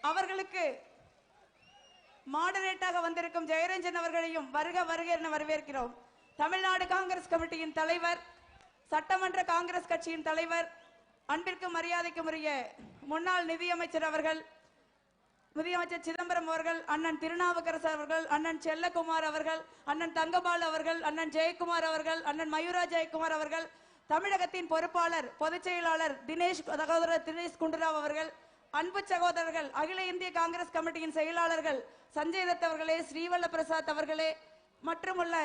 அவர்களுக்கு மாடரேட்டாக வந்திருக்கும் ஜெயரஞ்சன் அவர்களையும் வருக வருக என வரவேற்கிறோம். தமிழ்நாடு காங்கிரஸ் கமிட்டியின் தலைவர், சட்டமன்ற காங்கிரஸ் கட்சியின் தலைவர், அன்பிற்கும் மரியாதைக்கும் உரிய முன்னாள் நிதியமைச்சர் அவர்கள், நிதியமைச்சர் சிதம்பரம் அவர்கள், அண்ணன் திருநாவுக்கரசு அவர்கள், அண்ணன் செல்லகுமார் அவர்கள், அண்ணன் தங்கபால் அவர்கள், அண்ணன் ஜெயக்குமார் அவர்கள், அண்ணன் மயூரா ஜெயக்குமார் அவர்கள், தமிழகத்தின் பொறுப்பாளர் பொதுச் செயலாளர் சகோதரர் தினேஷ் குண்டுராவ் அவர்கள், அன்பு சகோதரர்கள் அகில இந்திய காங்கிரஸ் கமிட்டியின் செயலாளர்கள் சஞ்சய் தத் அவர்களே, ஸ்ரீவல்ல பிரசாத் அவர்களே, மற்றுமுள்ள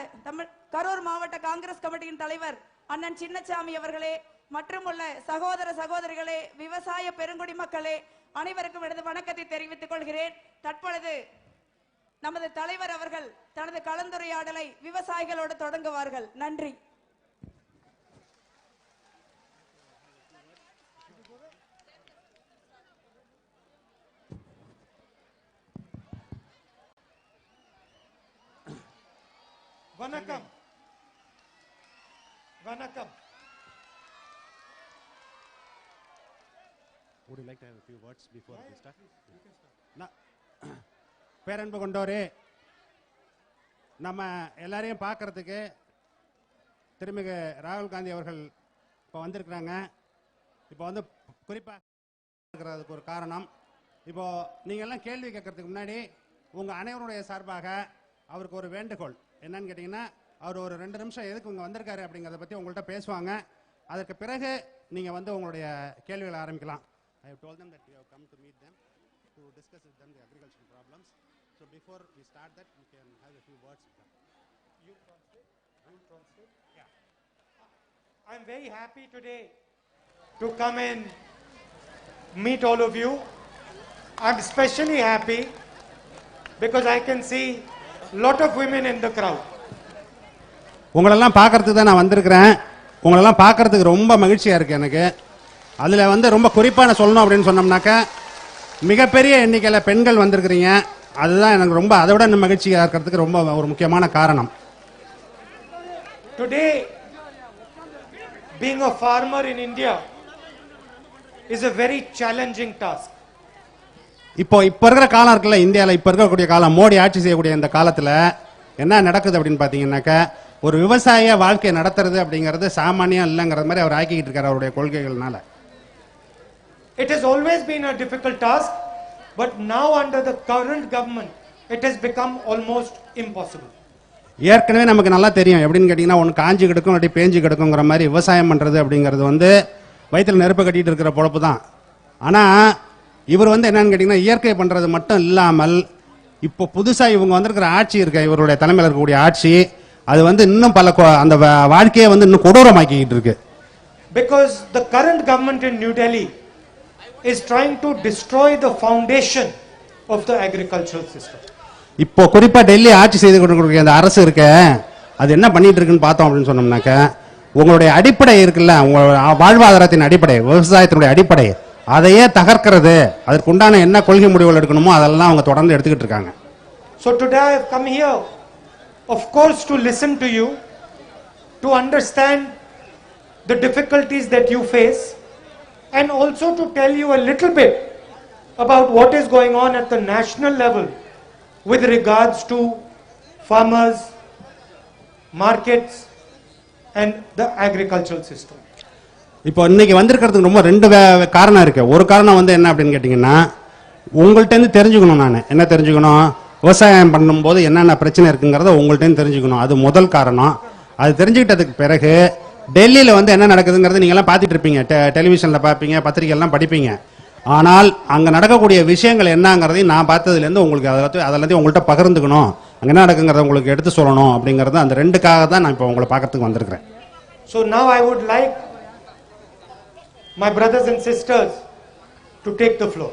கரூர் மாவட்ட காங்கிரஸ் கமிட்டியின் தலைவர் அண்ணன் சின்னசாமி அவர்களே, மற்றுமுள்ள சகோதர சகோதரிகளே, விவசாய பெருங்குடி மக்களே, அனைவருக்கும் எனது வணக்கத்தை தெரிவித்துக் கொள்கிறேன். தற்பொழுது நமது தலைவர் அவர்கள் தனது கலந்துரையாடலை விவசாயிகளோடு தொடங்குவார்கள். நன்றி. வணக்கம். வணக்கம். Would you like to have a few words before we start? பேரன்பு கொண்டோரே, நம்ம எல்லாரையும் பார்க்கறதுக்கு திருமிகு ராகுல் காந்தி அவர்கள் இப்போ வந்திருக்கிறாங்க. இப்போ வந்து குறிப்பாக இருக்கிறதுக்கு ஒரு காரணம், இப்போ நீங்கள் எல்லாம் கேள்வி கேட்கறதுக்கு முன்னாடி உங்கள் அனைவருடைய சார்பாக அவருக்கு ஒரு வேண்டுகோள் என்னன்னு கேட்டிங்கன்னா, அவர் ஒரு 2 நிமிஷம் எதுக்கு இங்கே வந்திருக்காரு அப்படிங்கிறத பற்றி உங்கள்கிட்ட பேசுவாங்க. அதற்கு பிறகு நீங்கள் வந்து உங்களுடைய கேள்விகளை ஆரம்பிக்கலாம். I have told them that we have come to meet them to discuss with them the agricultural problems. So before we start that, we can have a few words with them. You translate? I will translate? Yeah. I am very happy today to come and meet all of you. I am especially happy because I can see lot of women in the crowd. உங்களெல்லாம் பார்க்கறதுக்கு தான் நான் வந்திருக்கிறேன். உங்களெல்லாம் பார்க்கறதுக்கு ரொம்ப மகிழ்ச்சியா இருக்கு எனக்கு. அதுல வந்து ரொம்ப குறிப்பான சொல்லணும் அப்படின்னு சொன்னோம்னாக்க, மிகப்பெரிய எண்ணிக்கையில் பெண்கள் வந்திருக்கிறீங்க. அதுதான் எனக்கு ரொம்ப அதை விட மகிழ்ச்சியா இருக்கிறதுக்கு ரொம்ப ஒரு முக்கியமான காரணம். Today, being a farmer in India is a very challenging task. இப்போ இருக்கிற காலம் இருக்குல்ல, இந்தியாவில் இப்போ இருக்கக்கூடிய காலம், மோடி ஆட்சி செய்யக்கூடிய இந்த காலத்தில் என்ன நடக்குது அப்படின்னு பார்த்தீங்கன்னாக்க, ஒரு விவசாய வாழ்க்கையை நடத்துறது அப்படிங்கிறது சாமானியம் இல்லைங்கிற மாதிரி அவர் ஆக்கிக்கிட்டு இருக்காரு அவருடைய கொள்கைகள்னால. It has always been a difficult task, but now under the current government, it has become almost impossible. ஏற்கனவே நமக்கு நல்லா தெரியும் எப்படின்னு கேட்டிங்கன்னா, ஒன்று காஞ்சி கிடக்கும் அப்படி பேஞ்சு கிடக்குங்கிற மாதிரி விவசாயம் பண்ணுறது அப்படிங்கிறது வந்து வயிற்றில் நெருப்பு கட்டிட்டு இருக்கிற பொழப்பு தான். ஆனால் இவர் வந்து என்னன்னு கேட்டிங்கன்னா, இயற்கை பண்ணுறது மட்டும் இல்லாமல் இப்போ புதுசாக இவங்க வந்திருக்கிற ஆட்சி இருக்க, இவருடைய தலைமையில் இருக்கக்கூடிய ஆட்சி, அது வந்து இன்னும் பல அந்த வாழ்க்கையை வந்து இன்னும் கொடூரமாக்கிட்டு இருக்கு. Because the current government in New Delhi is trying to destroy the foundation of the agricultural system. இப்போ குறிப்பா டெல்லி ஆட்சி செய்து கொண்டிருக்கிற அந்த அரசு இருக்க, அது என்ன பண்ணிட்டு இருக்குன்னு பார்த்தோம் அப்படின்னு சொன்னோம்னாக்க, உங்களுடைய அடிப்படை இருக்குல்ல, உங்களோட வாழ்வாதாரத்தின் அடிப்படை, விவசாயத்தினுடைய அடிப்படை, அதையே தகர்க்கிறது. அதற்கு உண்டான என்ன கொள்கை முடிவுகள் எடுக்கணுமோ அதெல்லாம் அவங்க தொடர்ந்து எடுத்துக்கிட்டு இருக்காங்க. So today I have come here, of course, to listen to you, to understand the difficulties that you face, and also to tell you a little bit about what is going on at the national level with regards to farmers, markets, and the agricultural system. இப்போ இன்னைக்கு வந்திருக்கிறதுக்கு ரொம்ப 2 காரணம் இருக்கு. ஒரு காரணம் வந்து என்ன அப்படின்னு கேட்டீங்கன்னா, உங்கள்கிட்ட இருந்து தெரிஞ்சுக்கணும். நான் என்ன தெரிஞ்சுக்கணும், விவசாயம் பண்ணும்போது என்னென்ன பிரச்சனை இருக்குங்கிறத உங்கள்கிட்ட தெரிஞ்சுக்கணும். அது முதல் காரணம். அது தெரிஞ்சுக்கிட்டதுக்கு பிறகு டெல்லியில் வந்து என்ன நடக்குதுங்கிறது நீங்கள்லாம் பார்த்துட்டு இருப்பீங்க, டெலிவிஷனில் பார்ப்பீங்க, பத்திரிகைலாம் படிப்பீங்க. ஆனால் அங்கே நடக்கக்கூடிய விஷயங்கள் என்னங்கிறதையும் நான் பார்த்ததுலேருந்து உங்களுக்கு அதெல்லாத்தையும் உங்கள்கிட்ட பகிர்ந்துக்கணும், அங்கே என்ன நடக்குங்கிறத உங்களுக்கு எடுத்து சொல்லணும் அப்படிங்கிறது அந்த 2க்காக தான் நான் இப்போ உங்களை பார்க்கறதுக்கு வந்திருக்கிறேன். So now I would like my brothers and sisters to take the floor.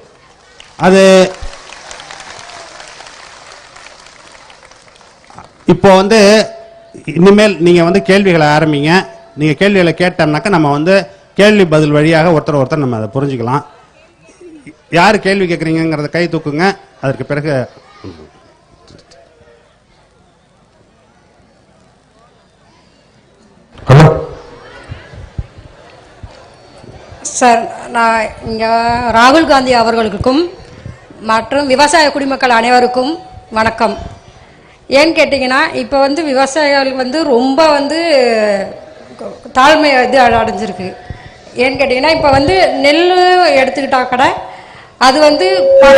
அது இப்போ வந்து இனிமேல் நீங்க வந்து கேள்விகளை ஆரம்பிங்க. நீங்க கேள்விகளை கேட்டோம்னாக்க நம்ம வந்து கேள்வி பதில் வழியாக ஒருத்தர் நம்ம அதை புரிஞ்சுக்கலாம். யார் கேள்வி கேட்குறீங்கிறத கை தூக்குங்க. அதற்கு பிறகு சார், நான் இங்கே ராகுல் காந்தி அவர்களுக்கும் மற்றும் விவசாய குடிமக்கள் அனைவருக்கும் வணக்கம். ஏன்னு கேட்டிங்கன்னா இப்போ வந்து விவசாயிகள் வந்து ரொம்ப வந்து தாழ்மை இது அடைஞ்சிருக்கு. ஏன்னு கேட்டிங்கன்னா இப்போ வந்து நெல் எடுத்துக்கிட்டா கூட அது வந்து பல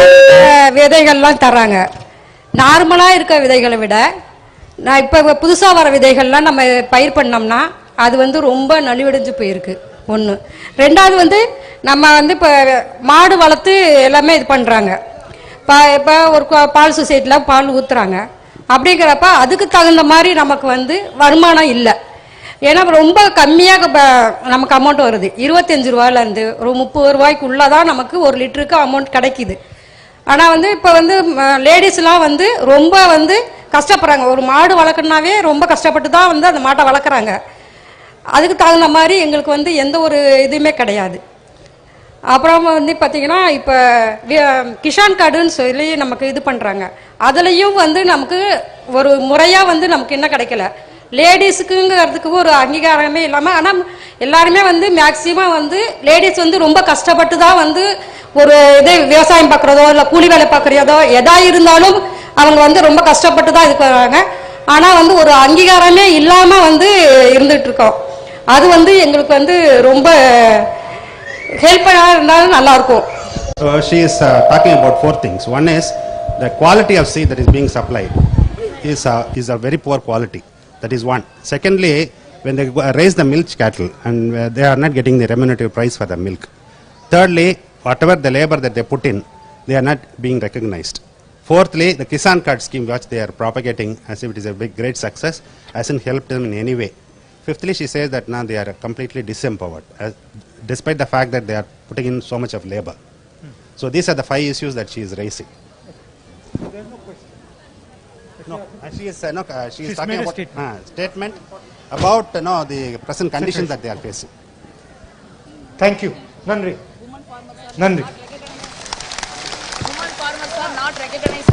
விதைகள்லாம் தர்றாங்க. நார்மலாக இருக்க விதைகளை விட நான் இப்போ புதுசாக வர விதைகள்லாம் நம்ம பயிர் பண்ணோம்னா அது வந்து ரொம்ப நலிவடைஞ்சு போயிருக்கு. ஒன்று. ரெண்டாவது வந்து நம்ம வந்து இப்போ மாடு வளர்த்து எல்லாமே இது பண்ணுறாங்க. இப்போ ஒரு பால் சொசைட்டியில் பால் ஊற்றுறாங்க. அப்படிங்கிறப்ப அதுக்கு தகுந்த மாதிரி நமக்கு வந்து வருமானம் இல்லை. ஏன்னா ரொம்ப கம்மியாக நமக்கு அமௌண்ட் வருது. 25 ரூபாயிலேருந்து ஒரு 30 ரூபாய்க்குள்ளே தான் நமக்கு ஒரு லிட்டருக்கு அமௌண்ட் கிடைக்கிது. ஆனால் வந்து இப்போ வந்து லேடிஸ்லாம் வந்து ரொம்ப வந்து கஷ்டப்படுறாங்க. ஒரு மாடு வளர்க்கணுனாவே ரொம்ப கஷ்டப்பட்டு தான் வந்து அந்த மாட்டை வளர்க்குறாங்க. அதுக்கு தகுந்த மாதிரி எங்களுக்கு வந்து எந்த ஒரு இதுவுமே கிடையாது. அப்புறம் வந்து பார்த்திங்கன்னா இப்போ கிஷான் கார்டுன்னு சொல்லி நமக்கு இது பண்ணுறாங்க. அதுலேயும் வந்து நமக்கு ஒரு முறையாக வந்து நமக்கு என்ன கிடைக்கல. லேடிஸுக்குங்கிறதுக்கு ஒரு அங்கீகாரமே இல்லாமல், ஆனால் எல்லாருமே வந்து மேக்சிமம் வந்து லேடிஸ் வந்து ரொம்ப கஷ்டப்பட்டு தான் வந்து ஒரு இது விவசாயம் பார்க்குறதோ இல்லை கூலி வேலை பார்க்குறதோ எதா இருந்தாலும் அவங்க வந்து ரொம்ப கஷ்டப்பட்டு தான் இது பண்ணுறாங்க. ஆனால் வந்து ஒரு அங்கீகாரமே இல்லாமல் வந்து இருந்துகிட்ருக்கோம். அது வந்து எங்களுக்கு வந்து ரொம்ப ஹெல்ப்பாக இருந்தாலும் நல்லாயிருக்கும். She is talking about 4 things. One is the quality of seed that is being supplied is a very poor quality. That is one. Secondly, when they raise the milk cattle and they are not getting the remunerative price for the milk. Thirdly, whatever the labor that they put in, they are not being recognized. Fourthly, the Kisan Card scheme which they are propagating as if it is a big great success hasn't helped them in any way. Fifthly, she says that now they are completely disempowered despite the fact that they are putting in so much of labor. So these are the 5 issues that she is raising. There is no question. No, she is talking about statement about the present conditions that they are facing. Thank you. Nandri. Nandri. Women farmers are not recognized.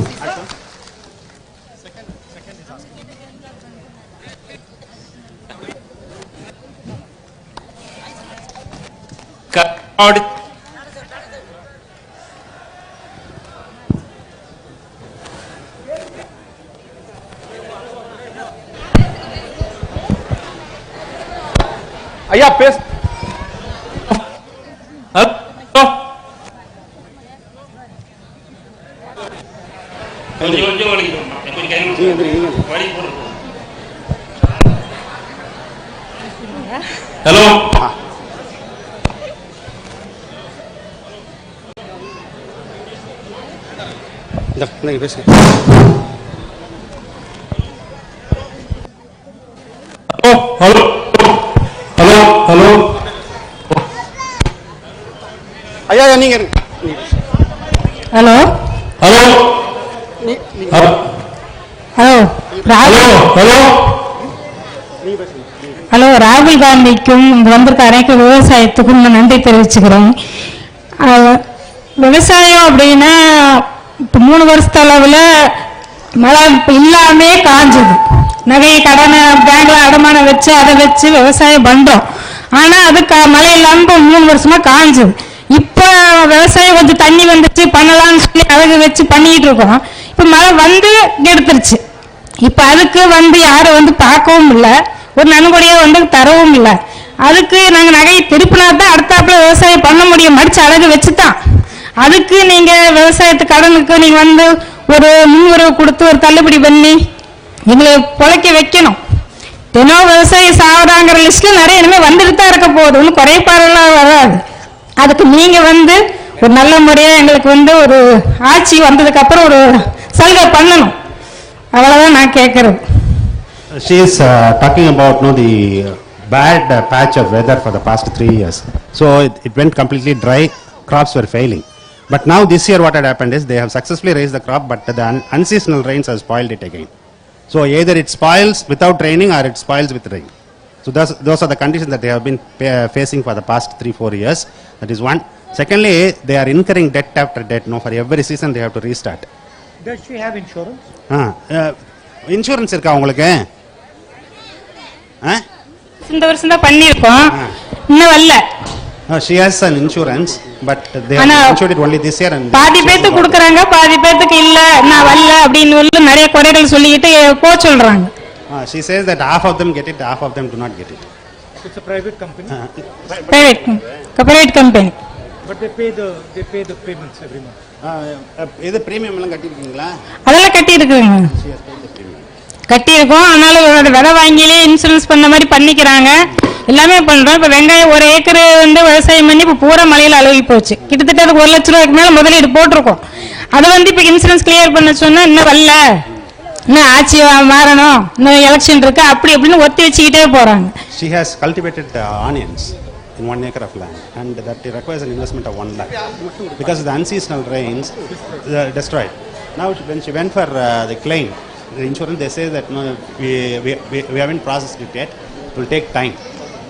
ஐயா பேச hello hello hello hello ஐயா நீங்க hello hello hello hello hello ராகுல் காந்திக்கும் இங்க வந்திருக்க அனைத்து விவசாயத்துக்கும் நான் நன்றி தெரிவிச்சுக்கிறேன். விவசாயம் அப்படின்னா இப்போ 3 வருஷத்து அளவில் மழை இல்லாமே காஞ்சுது. நகையை கடனை பேங்க்ல அடமானம் வச்சு அதை வச்சு விவசாயம் பண்றோம். ஆனா அது மழை இல்லாம இப்போ 3 வருஷமா காஞ்சுது. இப்போ விவசாயம் கொஞ்சம் தண்ணி வந்துச்சு பண்ணலாம்னு சொல்லி அழகு வச்சு பண்ணிட்டு இருக்கோம். இப்போ மழை வந்து எடுத்துருச்சு. இப்போ அதுக்கு வந்து யாரும் வந்து பார்க்கவும் இல்லை, ஒரு நன்கொடையை வந்து தரவும் இல்லை. அதுக்கு நாங்கள் நகையை திருப்பினா தான் அடுத்தாப்புல விவசாயம் பண்ண முடியும். மடிச்சு அழகு வச்சுதான். அதுக்கு நீங்க விவசாயத்து கடனுக்கு நீங்க வந்து ஒரு முன்னுரிமை கொடுத்து ஒரு தள்ளுபடி பண்ணி எங்களை பொழைக்க வைக்கணும். தினம் விவசாயம் சாவதாங்கிற லிஸ்ட்ல நிறைய இனிமே வந்துட்டு தான் இருக்க போகுது. ஒன்றும் குறைபாடெல்லாம் வராது. அதுக்கு நீங்க வந்து ஒரு நல்ல முறையா எங்களுக்கு வந்து ஒரு ஆட்சி வந்ததுக்கு அப்புறம் ஒரு சலுகை பண்ணணும். அவ்வளவுதான் நான் கேட்கறது. She is talking about the bad patch of weather for the past 3 years. So it went completely dry, crops were failing. But now this year what had happened is they have successfully raised the crop, but the unseasonal rains have spoiled it again. So either it spoils without raining or it spoils with rain. So those are the conditions that they have been facing for the past 3-4 years. That is one. Secondly, they are incurring debt after debt. No, for every season they have to restart. Does she have insurance? Insurance இருக்கா உங்களுக்கு? இந்த வருஷம் தான் பண்ணியிருக்கோம், இன்னும் வரல. She has an insurance, but they ஆனா, have insured it only this year and பாதி பேத்துக்கு கொடுக்கறாங்க, பாதி பேத்துக்கு இல்ல, நான் வரல அப்படின்னு நிறைய குறைகள் சொல்லிட்டு போ சொல்றாங்க. She says that half of them get it, half of them do not get it. It's a private company, Private company. but they pay the payments every month. இது பிரீமியம் எல்லாம் கட்டிருக்கீங்களா? அதெல்லாம் கட்டி இருக்குங்க. கட்டி இருக்கோம். ஆனாலும் விதை வாங்கிலே இன்சூரன்ஸ் பண்ண மாதிரி பண்ணிக்கிறாங்க. எல்லாமே பண்றோம். இப்ப வெங்காயம் 1 ஏக்கர் விவசாயம் பண்ணி இப்ப பூரா மலையில அழுகி போச்சு. கிட்டத்தட்ட அதுக்கு 1 லட்சம் ரூபாய்க்கு மேல முதலீடு போட்டிருக்கோம். அதை இப்ப இன்சூரன்ஸ் கிளியர் பண்ண சொன்னா இன்னும் வரல, இன்னும் ஆட்சி மாறணும், இன்னும் எலெக்ஷன் இருக்கு, அப்படி அப்படின்னு ஒத்தி வச்சுக்கிட்டே போறாங்க. She has cultivated onions in 1 acre of land, and that requires an investment of 1 lakh because the unseasonal rains destroyed. Now when she went for the claim, the insurance, they say that no, we haven't processed it yet, it will take time,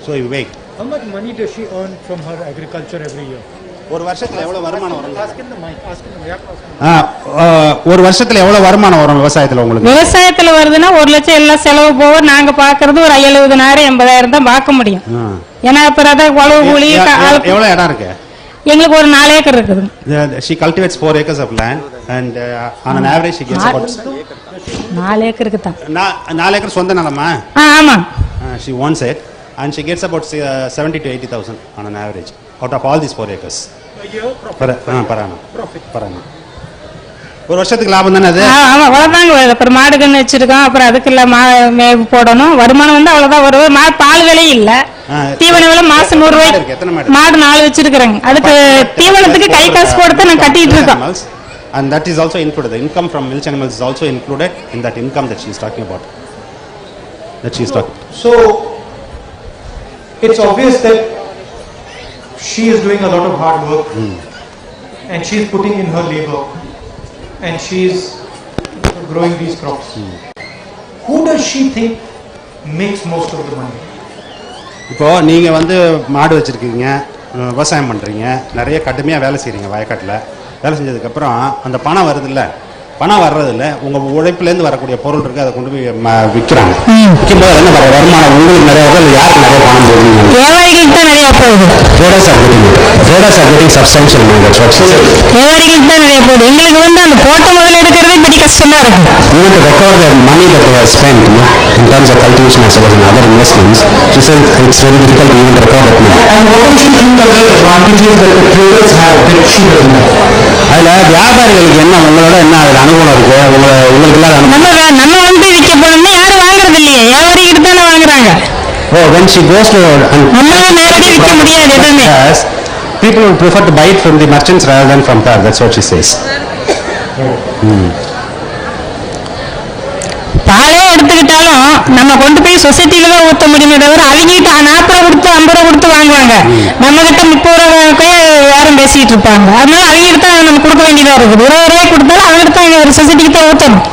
so we wait. How much money does she earn from her agriculture every year? ஒரு வருஷத்துல எவ்வளவு வருமானம் வரும்? Ask in the mic. ஒரு வருஷத்துல எவ்வளவு வருமானம் வரும் விவசாயத்துல உங்களுக்கு? விவசாயத்துல வருதுன்னா 1 லட்சம் எல்லாம் செலவு போக நாங்க பாக்குறது ஒரு 70,000 80,000 தான் பார்க்க முடியும். ஏன்னா அப்புறம் அதை உழவு கூலி எவ்வளவு இடம் இருக்கு? எங்களுக்கு ஒரு 4 ஏக்கர் இருக்குது. She cultivates 4 acres of land and on an average she gets about 4 ஏக்கருக்கு தான். 4 ஏக்கர் சொந்த நிலமா? ஆமா. She owns it and she gets about 70 to 80,000 on an average out of all these 4 acres. Per annum. Per annum. ஒரு வருஷத்துக்கு லாபம் தானே அது? ஆமா, அவ்வளவுதாங்க. அப்புறம் மாடு கண்ணு வச்சிருக்கோம், அப்புறம் அதுக்கெல்லாம் மேவு போடணும். வருமானம் அவ்வளவுதான் வரும். பால் விலை இல்ல, தீவன விலை மாசம் 100 ரூபாய். மாடு 4 வச்சிருக்கிறேங்க. அதுக்கு தீவனத்துக்கு கை காசு போட்டு நான் கட்டிட்டு இருக்கோம். And that is also included. The income from milk animals is also included in that income that she is talking about. So it's obvious that she is doing a lot of hard work and she is putting in her labor and she is growing these crops. Who does she think makes most of the money? இப்போ நீங்க மாடு வச்சிருக்கீங்க, விவசாயம் பண்றீங்க, நிறைய கடுமையா வேலை செய்றீங்க வயக்காட்டுல. வேலை செஞ்சதுக்கு அப்புறம் அந்த பணம் வருது இல்ல, பணம் வர்றதில்ல, உங்க உழைப்புலேருந்து வரக்கூடிய பொருள் இருக்கு, அதை கொண்டு போய் விற்கிறாங்க. விற்கும்போது என்ன வர வருமானம் உங்களுக்கு நிறைய வருது, யாருக்கு நிறைய பணம் போகுது? வியாபாரிகளுக்கு தான் நிறைய போகுது. Traders are getting substantial money. That's what she said. வியாபாரிகளுக்கு தான் நிறைய போகுது. எங்களுக்கு அந்த போட்ட முதல்ல எடுக்கிறதே பெரிய கஷ்டமா இருக்கு. Even to recover the money that they have spent in terms of cultivation as well as in other investments, she said it's very difficult to even recover that money. And what does she think are the advantages that the traders have that she doesn't have? அதுல வியாபாரிகளுக்கு என்ன, உங்களோட என்ன அதுல அனுகூலம் இருக்கு? உங்களுக்கு இல்லாத நம்ம விற்க போனோம்னா யாரும் வாங்குறது இல்லையே, வியாபாரிகிட்ட தானே வாங்குறாங்க. Oh, when she goes to நம்மளால நேரடியாக விற்க முடியாது எதுவுமே. People will prefer to buy it from the merchants rather than from her. That's what she says. பாலே எடுத்துக்கிட்டாலும் நம்ம கொண்டு போய் சொசைட்டில தான் ஊற்ற முடியுமே தவிர அவங்ககிட்ட 40 ரூபா கொடுத்து 50 ரூபா கொடுத்து வாங்குவாங்க. நம்ம கிட்ட 30 ரூபாய்க்கு யாரும் பேசிட்டு இருப்பாங்க. அதனால அவங்ககிட்ட தான் நம்ம கொடுக்க வேண்டியதா இருக்குது. 20 ரூபாய் கொடுத்தாலும் அவங்ககிட்ட தான் ஒரு சொசைட்டிக்கு தான் ஊற்றணும்.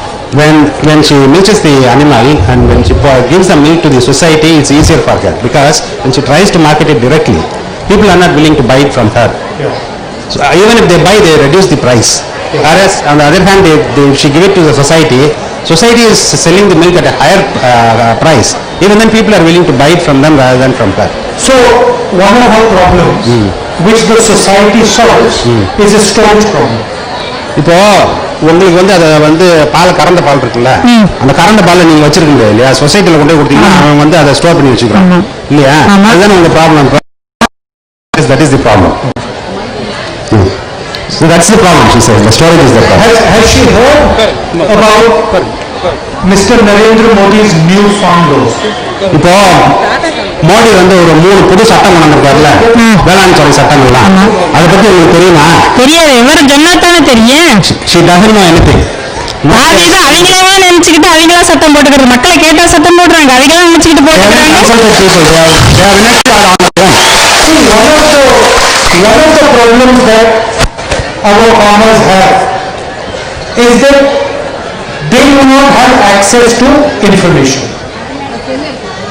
When she milks the animal and when she gives the milk to the society, it's easier for her because when she tries to market it directly, people are not willing to buy it from her. So even if they buy, they reduce the price. Whereas on the other hand, if she give it to the society is selling the milk at a higher price. Even then people are willing to buy it from them rather than from her. So one of her problems which the society solves is a storage problem. இப்போ உங்களுக்கு அதை பால் கறந்த பால் இருக்குல்ல, அந்த கறந்த பாலை நீங்க வச்சிருக்கீங்க இல்லையா, சொசைட்டில கொண்டு போய் கொடுத்தீங்கன்னா அவன் அதை ஸ்டோர் பண்ணி வச்சுக்கிறான் இல்லையா, அதுதான் உங்க problem. That is the problem. So that's the problem, she says. The storage is the problem. Has she heard about Mr. Narendra Modi's new farm laws? இப்போ மோடி ஒரு 3 புது சட்டம் கொண்டு வந்திருக்காருல்ல, வேளாண் துறை சட்டங்கள்லாம், அதை பத்தி உங்களுக்கு தெரியுமா? தெரியாது. எவரும் சொன்னாத்தானே தெரியும். She doesn't know anything. அவங்களே நினைச்சுக்கிட்டு அவங்களா சட்டம் போட்டுக்கிறது. மக்களை கேட்டா சட்டம் போடுறாங்க, அவங்களா நினைச்சுக்கிட்டு போட்டுக்கிறாங்க. One of the problems that our farmers have is that they do not have access to information.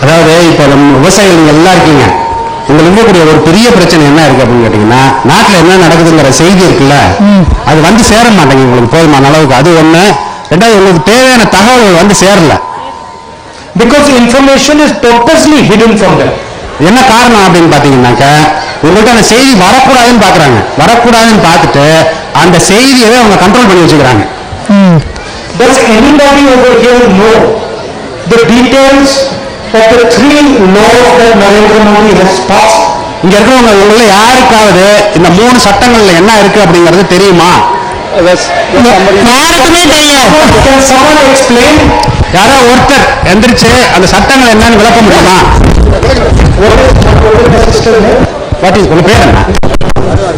அதாவது இப்போ நம்ம விவசாயிகள் நீங்க எல்லாம் இருக்கீங்க, உங்களுக்கு இருக்கக்கூடிய ஒரு பெரிய பிரச்சனை என்ன இருக்கு அப்படின்னு கேட்டீங்கன்னா, நாட்டுல என்ன நடக்குதுங்கிற செய்தி இருக்குல்ல, அது சேர மாட்டேங்குது உங்களுக்கு போதுமான அளவுக்கு. அது ஒண்ணு. ரெண்டாவது, உங்களுக்கு தேவையான தகவல்கள் சேரல. Because information is purposely hidden from them. என்ன காரணம் அப்படின்னு பாத்தீங்கன்னாக்க, உங்கள்கிட்ட அந்த செய்தி வரக்கூடாதுன்னு பாக்குறாங்க. வரக்கூடாதுன்னு பார்த்துட்டு அந்த செய்தியவே அவங்க கண்ட்ரோல் பண்ணி வச்சுக்கிறாங்க. Does anybody over here know the details of the 3 laws that Narendra Modi has passed? இங்க இருக்கிறவங்க உள்ள யாருக்காவது இந்த 3 சட்டங்கள்ல என்ன இருக்கு அப்படிங்கறது தெரியுமா? யாருக்குமே தெரியாது. Can someone explain? யாரோ ஒருத்தர் எந்திரிச்சு அந்த சட்டங்கள் என்னன்னு விளக்க முடியுமா? வாட் இஸ் உங்க பேர் என்ன?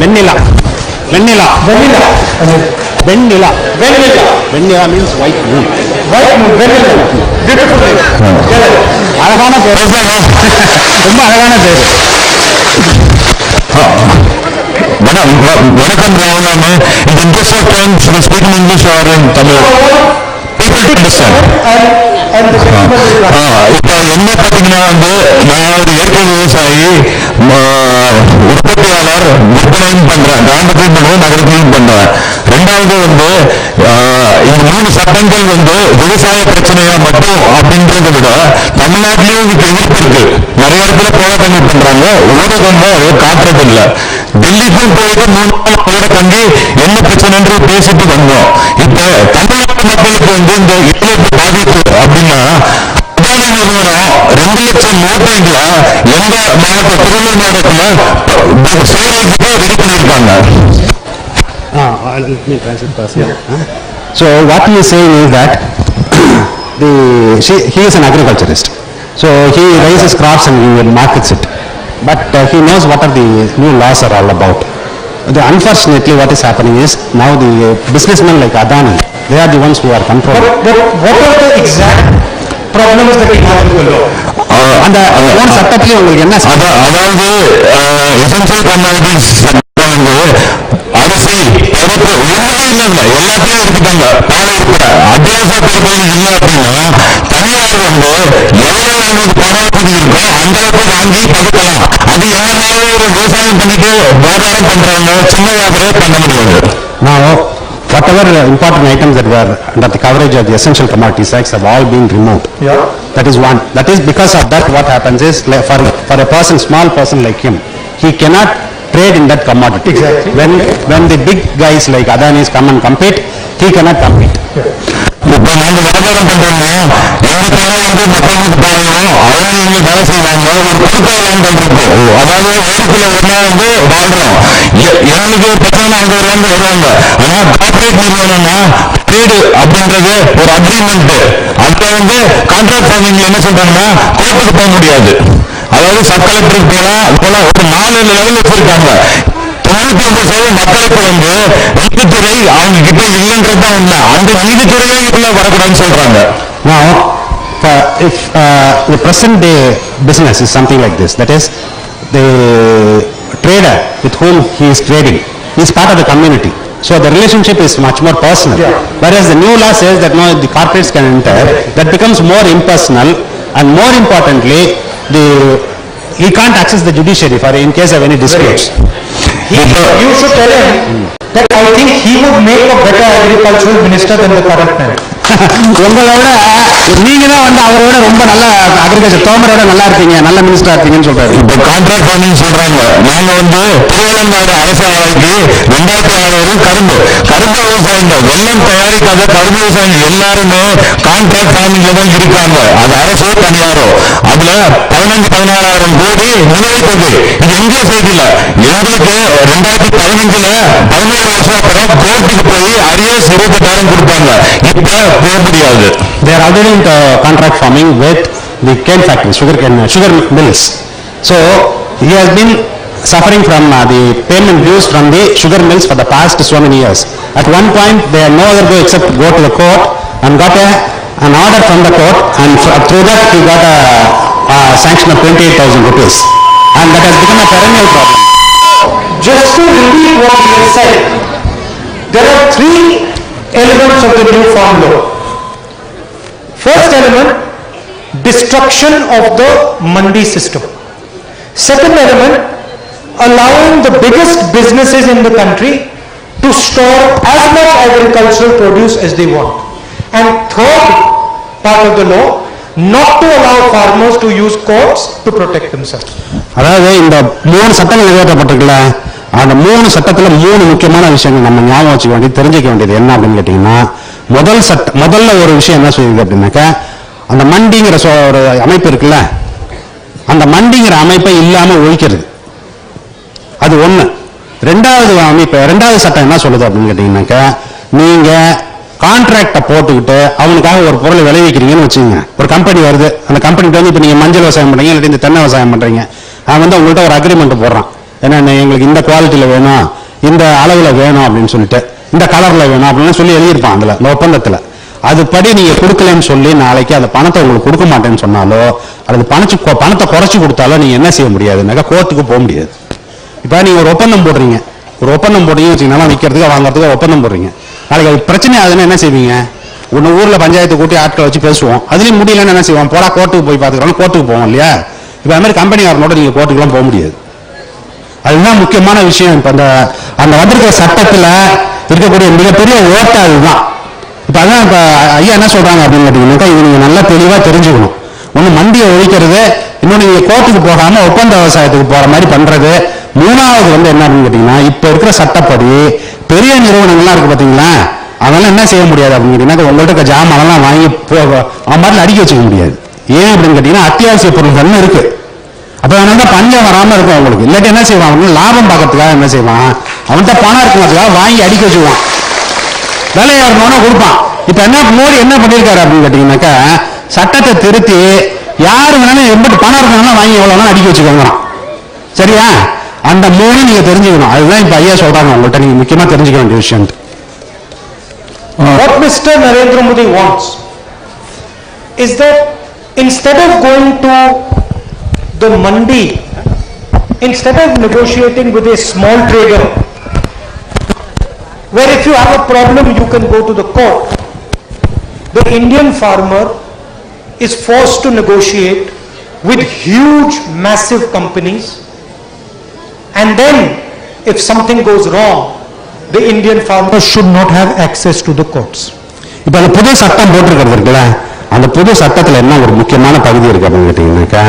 Vennila. Vennila. Vennila. Vennila. Vennila. Vennila means white moon. White moon. Vennila. Beautiful. அழகான பேர். ரொம்ப அழகான பேர். வணக்கம் ராகுல். In the interest of time, should I speak in English or in Tamil? People to understand. இப்போ என்ன பார்த்தீங்கன்னா நான் ஒரு இயற்கை விவசாயி, உற்பத்தியாளர், விற்பனையும் பண்றேன், கிராமத்தையும் பண்ணுவேன், நகரத்தையும் பண்ணுவேன். ரெண்டாவது இந்த 3 சட்டங்கள் விவசாய பிரச்சனையா மட்டும் அப்படின்றத விட தமிழ்நாட்டிலேயும் இதுக்கு எதிர்ப்பு இருக்கு. நிறைய இடத்துல போராட்டங்கள் பண்றாங்க, ஊடகம் காட்டுறது இல்லை. டெல்லிக்கும் போயிட்டு 3 நாள் கூட தங்கி என்ன பிரச்சனை பேசிட்டு வந்தோம். இப்ப தமிழ்நாட்டு மக்களுக்கு இந்த இழப்பு பாதிப்பு அப்படின்னா அதானி நிறுவனம் 2 லட்சம் மூட்டைகளை எந்த மாவட்ட திருவள்ளூர் மாவட்டத்தில் சேவைக்கு ரெடி பண்ணியிருக்காங்க. So what he is saying is that he is an agriculturist. So he raises crops and he markets it. But he knows what are the new laws are all about. Unfortunately, what is happening is now the businessmen like Adani, they are the ones who are controlling. But what are the exact problems that we have with the law? அந்த own சட்டத்திலே உங்களுக்கு என்ன அதாவது essential commodities அரிசி, பருப்பு ஒன்றுமே இல்லை, எல்லாத்தையும் எடுத்துட்டாங்க. பால் இருக்கிற அத்தியாவசிய பொருட்கள் இல்லை அப்படின்னா தனியார் எவ்வளவு பணவசதி இருக்கோ அந்த அளவுக்கு வாங்கி பதுக்கலாம். அது எங்கனாலும் ஒரு விவசாயம் பண்ணிட்டு வியாபாரம் பண்றாங்க, சின்ன வியாபாரம் பண்ண முடியாது. Now, whatever important items that were under the coverage of the essential commodities acts have all been removed. Yeah. That is one. That is because of that what happens is for a person, small person like him, he cannot trade in that commodity. Exactly. When the big guys like Adanis come and compete, he cannot compete. இப்ப நாங்க வியாபாரம் பண்றோம்னா எங்களுக்காக மக்களுக்கு பாருங்க, அவங்க இங்க வேலை செய்வாங்க, ஒரு பொருட்கள் பண்றோம். அதாவது வேலைக்குள்ள வாழ்றோம். எங்களுக்கு பிரச்சனை அங்க வருவாங்க. ஆனா கார்பரேட் நிறுவனம்னா ட்ரேடு அப்படின்றது ஒரு அக்ரிமெண்ட். அதுல கான்ட்ராக்ட் ஃபார்மிங்ல என்ன சொல்றாங்கன்னா கோர்ட்டுக்கு போக முடியாது. அதாவது சப் கலெக்டருக்கு போல ஒரு 4 லெவல் வச்சிருக்காங்க. 99% மக்களுக்கு நீதித்துறை அவங்க கிட்ட இல்லைன்றதுதான் உண்மை. அந்த நீதித்துறையே இதுல வரக்கூடாதுன்னு சொல்றாங்க. Now, if the present day business is something like this, that is the trader with whom he is trading is part of the community. So the relationship is much more personal. Yeah. Whereas the new law says that no, the corporates can enter, that becomes more impersonal, and more importantly, he can't access the judiciary for in case of any disputes. You should tell him that I think he would make a better agricultural minister than the current man. உங்களோட நீங்க தான் அவரோட ரொம்ப நல்ல agriculture தோமரோட நல்லா இருப்பீங்க, நல்ல மினிஸ்டரா இருப்பீங்கன்னு சொல்றாரு. இப்ப கான்ட்ராக்ட் ஃபார்மிங் சொல்றாங்க. நாங்க திருவள்ளநாடு அரசாணைக்கு 2006 கரும்பு விவசாயிங்க, வெள்ளம் தயாரிக்காத கரும்பு விவசாயிங்க எல்லாருமே கான்ட்ராக்ட் ஃபார்மிங்ல தான் இருக்காங்க. அது அரசோ தனியாரோ. அதுல 15,000-16,000 கோடி நிலுவைத் தொகை. இது எங்கே செய்தியில எங்களுக்கு 2015 11 வருஷம் அப்புறம் கோர்ட்டுக்கு போய் அரியர்ஸ் 28,000 கொடுப்பாங்க. இப்ப போக முடியாது. They are already in contract farming with the cane factories, sugar mills. So he has been suffering from the payment dues from the sugar mills for the past so many years. At one point they had no other way except go to the court and got an order from the court, and through that he got a sanction of 28,000 rupees, and that has become a perennial problem. Just to repeat what he has said, there are 3 elements of the new farm law. First element, destruction of the mandi system. Second element, allowing the biggest businesses in the country to store as much agricultural produce as they want. And third part of the law, not to allow farmers to use courts to protect themselves. அதாவது இந்த 3 சட்டங்கள் நிறைவேற்றப்பட்டிருக்குல்ல, அந்த 3 சட்டத்துல 3 முக்கியமான விஷயங்கள் நம்ம ஞாபகம் வச்சுக்க வேண்டியது, தெரிஞ்சுக்க வேண்டியது என்ன அப்படின்னு கேட்டீங்கன்னா, முதல்ல ஒரு விஷயம் என்ன சொல்லியிருக்கு அப்படின்னாக்கா, அந்த மண்டிங்கிற ஒரு அமைப்பு இருக்குல்ல, அந்த மண்டிங்கிற அமைப்பை இல்லாம ஒழிக்கிறது, அது ஒண்ணு. ரெண்டாவது சட்டம் என்ன சொல்லுது அப்படின்னு கேட்டீங்கன்னாக்கா, நீங்க கான்ட்ராக்ட போட்டுக்கிட்டு அவனுக்காக ஒரு பொருளை விளைவிக்கிறீங்கன்னு வச்சுங்க. ஒரு கம்பெனி வருது, அந்த கம்பெனிக்கு வந்து இப்ப நீங்க மஞ்சள் விவசாயம் பண்றீங்க, இல்லாட்டி இந்த தென்னை விவசாயம் பண்றீங்க, அவன் வந்து உங்கள்கிட்ட ஒரு அக்ரிமெண்ட் போடுறான், ஏன்னா எங்களுக்கு இந்த குவாலிட்டியில வேணும், இந்த அளவுல வேணும் அப்படின்னு சொல்லிட்டு, இந்த கலர்ல வேணும் அப்படின்னு சொல்லி எழுதியிருப்பான் அதுல, இந்த ஒப்பந்தத்துல. அதுபடி நீங்க கொடுக்கலன்னு சொல்லி நாளைக்கு அந்த பணத்தை உங்களுக்கு கொடுக்க மாட்டேன்னு சொன்னாலோ அல்லது பணத்தை குறைச்சு கொடுத்தாலோ நீங்க என்ன செய்ய முடியாதுன்னாக்கா கோர்ட்டுக்கு போக முடியாது. இப்ப நீங்க ஒரு ஒப்பந்தம் போடுறீங்க வச்சுக்கீங்கன்னா, விற்கிறதுக்கு வாங்குறதுக்கு ஒப்பந்தம் போடுறீங்க, நாளைக்கு அது பிரச்சனை ஆகுதுன்னு என்ன செய்வீங்க? ஒன்னு ஊர்ல பஞ்சாயத்து கூட்டி ஆட்களை வச்சு பேசுவோம், அதுலயும் முடியலன்னு என்ன செய்வோம்? போடா கோர்ட்டுக்கு போய் பாத்துக்கிறோம், கோர்ட்டுக்கு போவோம் இல்லையா? இப்ப அது மாதிரி கம்பெனிக்காரனோட நீங்க கோர்ட்டுக்குலாம் போக முடியாது. அதுதான் முக்கியமான விஷயம். இப்ப அந்த வந்திருக்கிற சட்டத்துல இருக்கக்கூடிய மிகப்பெரிய ஓட்ட அதுதான். இப்ப அதான் இப்ப ஐயா என்ன சொல்றாங்க அப்படின்னு கேட்டீங்கன்னாக்கா, இது நீங்க நல்லா தெளிவா தெரிஞ்சுக்கணும். ஒண்ணு மண்டியை ஒழிக்கிறது, இன்னொன்னு நீங்க கோர்ட்டுக்கு போகாம ஒப்பந்த விவசாயத்துக்கு போற மாதிரி பண்றது. மூணாவது வந்து என்ன அப்படின்னு கேட்டீங்கன்னா, இப்ப இருக்கிற சட்டப்படி பெரிய நிறுவனங்கள்லாம் இருக்கு பாத்தீங்களா, அதெல்லாம் என்ன செய்ய முடியாது அப்படின்னு கேட்டீங்கன்னா, உங்கள்கிட்ட ஜாமானெல்லாம் வாங்கி அவன் மாதிரி அடிக்க வச்சுக்க முடியாது. ஏன் அப்படின்னு கேட்டீங்கன்னா, அத்தியாவசிய பொருள்கள்னு இருக்கு. அப்ப அதனால பஞ்சம் வராம இருக்கும் அவங்களுக்கு. இல்லாட்டி என்ன செய்வான், லாபம் பார்க்கறதுக்காக என்ன செய்வான், அவன்கிட்ட பணம் இருக்கிறதுக்காக வாங்கி அடிக்க வச்சுக்குவான், விலை ஏறணும்னா கொடுப்பான். இப்ப என்ன மோடி என்ன பண்ணிருக்காரு அப்படின்னு கேட்டீங்கன்னாக்கா, சட்டத்தை திருத்தி யாரு வேணாலும் எப்படி பணம் இருக்கணும் வாங்கி எவ்வளவு அடிக்க வச்சுக்கோங்க. சரியா? அந்த மோடி நீங்க தெரிஞ்சுக்கணும். அதுதான் இப்ப ஐயா சொல்றாங்க உங்கள்கிட்ட, நீங்க முக்கியமா தெரிஞ்சுக்க வேண்டிய விஷயம். What Mr. Narendra Modi wants is that instead of going to the mandi, instead of negotiating with a small trader, where if you have a problem you can go to the court, the Indian farmer is forced to negotiate with huge massive companies, and then if something goes wrong, the Indian farmer should not have access to the courts. இப்ப அந்த புது சட்டம் போட்டிருக்கிறது இருக்குல்ல, அந்த புது சட்டத்துல என்ன ஒரு முக்கியமான பகுதி இருக்கு அப்படின்னு கேட்டீங்கன்னாக்கா,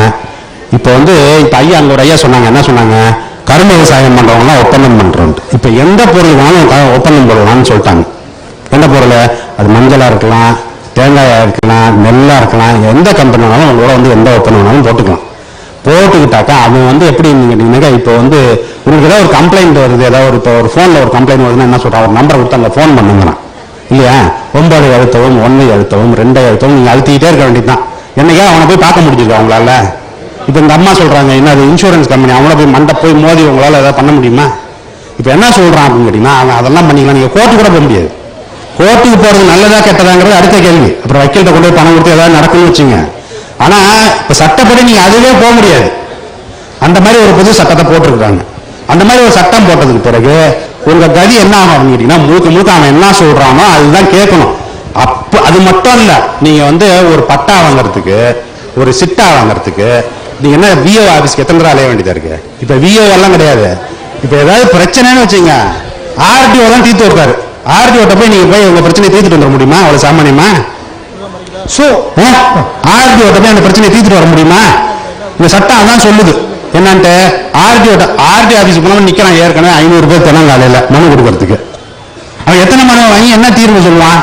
இப்ப வந்து இப்ப ஐயா அங்க ஒரு ஐயா சொன்னாங்க, என்ன சொன்னாங்க, கரும்பு விவசாயம் பண்றவங்க ஒப்பந்தம் பண்றோம். இப்ப எந்த பொருள் வேணாலும் ஒப்பந்தம் போடலாம்னு சொல்லிட்டாங்க. எந்த பொருள், அது மஞ்சளா இருக்கலாம், தேங்காயா இருக்கலாம், நெல்லா இருக்கலாம், எந்த கம்பெனி வேணாலும் உங்களோட வந்து எந்த ஒப்பந்தம் வேணாலும் போட்டுக்கலாம். போட்டுக்கிட்டாக்கா அவன் வந்து எப்படி கேட்டீங்கன்னாக்கா, இப்போ வந்து உங்களுக்கு ஏதாவது ஒரு கம்ப்ளைண்ட் வருது, ஏதாவது இப்போ ஒரு ஃபோனில் ஒரு கம்ப்ளைண்ட் வருதுன்னா என்ன சொல்கிறான், ஒரு நம்பரை கொடுத்து அங்கே ஃபோன் பண்ணுங்கிறான் இல்லையா? 9 அழுத்தவும் 1 அழுத்தவும் 2 அழுத்தவும் நீங்கள் அழுத்திக்கிட்டே இருக்க வேண்டியதுதான். என்னைக்கா அவனை போய் பார்க்க முடிஞ்சிருக்கா அவங்களால? இப்போ இந்த அம்மா சொல்கிறாங்க, என்ன அது இன்சூரன்ஸ் கம்பெனி, அவங்கள போய் மண்டை போய் மோதி உங்களால் ஏதாவது பண்ண முடியுமா? இப்போ என்ன சொல்கிறான் அப்படின்னு கேட்டிங்கன்னா, அவன் அதெல்லாம் பண்ணிக்கலாம், நீங்கள் கோர்ட்டு கூட போக முடியாது. கோர்ட்டுக்கு போகிறது நல்லதா கெட்டதாங்கிறது அடுத்த கேள்வி. அப்புறம் வக்கீல்கிட்ட கொண்டு போய் பணம் கொடுத்து ஏதாவது நடக்கும்னு வச்சுங்க. ஆனா இப்ப சட்டப்படி நீங்க அதுவே போக முடியாது. அந்த மாதிரி ஒரு புது சட்டத்தை போட்டிருக்காங்க. அந்த மாதிரி ஒரு சட்டம் போட்டதுக்கு பிறகு உங்க கதி என்ன ஆகும் கேட்டீங்கன்னா, முழுக்க அவன் என்ன சொல்றானோ அதுதான் கேட்கணும். அப்ப அது மட்டும் இல்ல, நீங்க வந்து ஒரு பட்டா வாங்கறதுக்கு, ஒரு சிட்டா வாங்கறதுக்கு நீங்க என்ன விஓ ஆபீஸ்க்கு எத்தனை தடவை அலைய வேண்டியதா இருக்கு? இப்ப விஓ எல்லாம் கிடையாது. இப்ப ஏதாவது பிரச்சனைன்னு வச்சுங்க, ஆர்டிஓ தான் தீர்த்து வைப்பாரு. ஆர்டிஓட்ட போய் நீங்க போய் உங்க பிரச்சனையை தீர்த்துட்டு வந்துட முடியுமா? அவ்வளவு சாமானியமா? சோ ஆர்டிஓட்ட போய் அந்த பிரச்சனையை தீர்த்துட்டு வர முடியுமா? இந்த சட்டம் அதான் சொல்லுது. என்னன்ட்டு ஆர்டிஓ ஆபீஸ் போன நிக்கிறான், ஏற்கனவே 500 பேர் தென்னங்காலையில மனு கொடுக்கறதுக்கு. அவன் எத்தனை மனு வாங்கி என்ன தீர்வு சொல்லுவான்?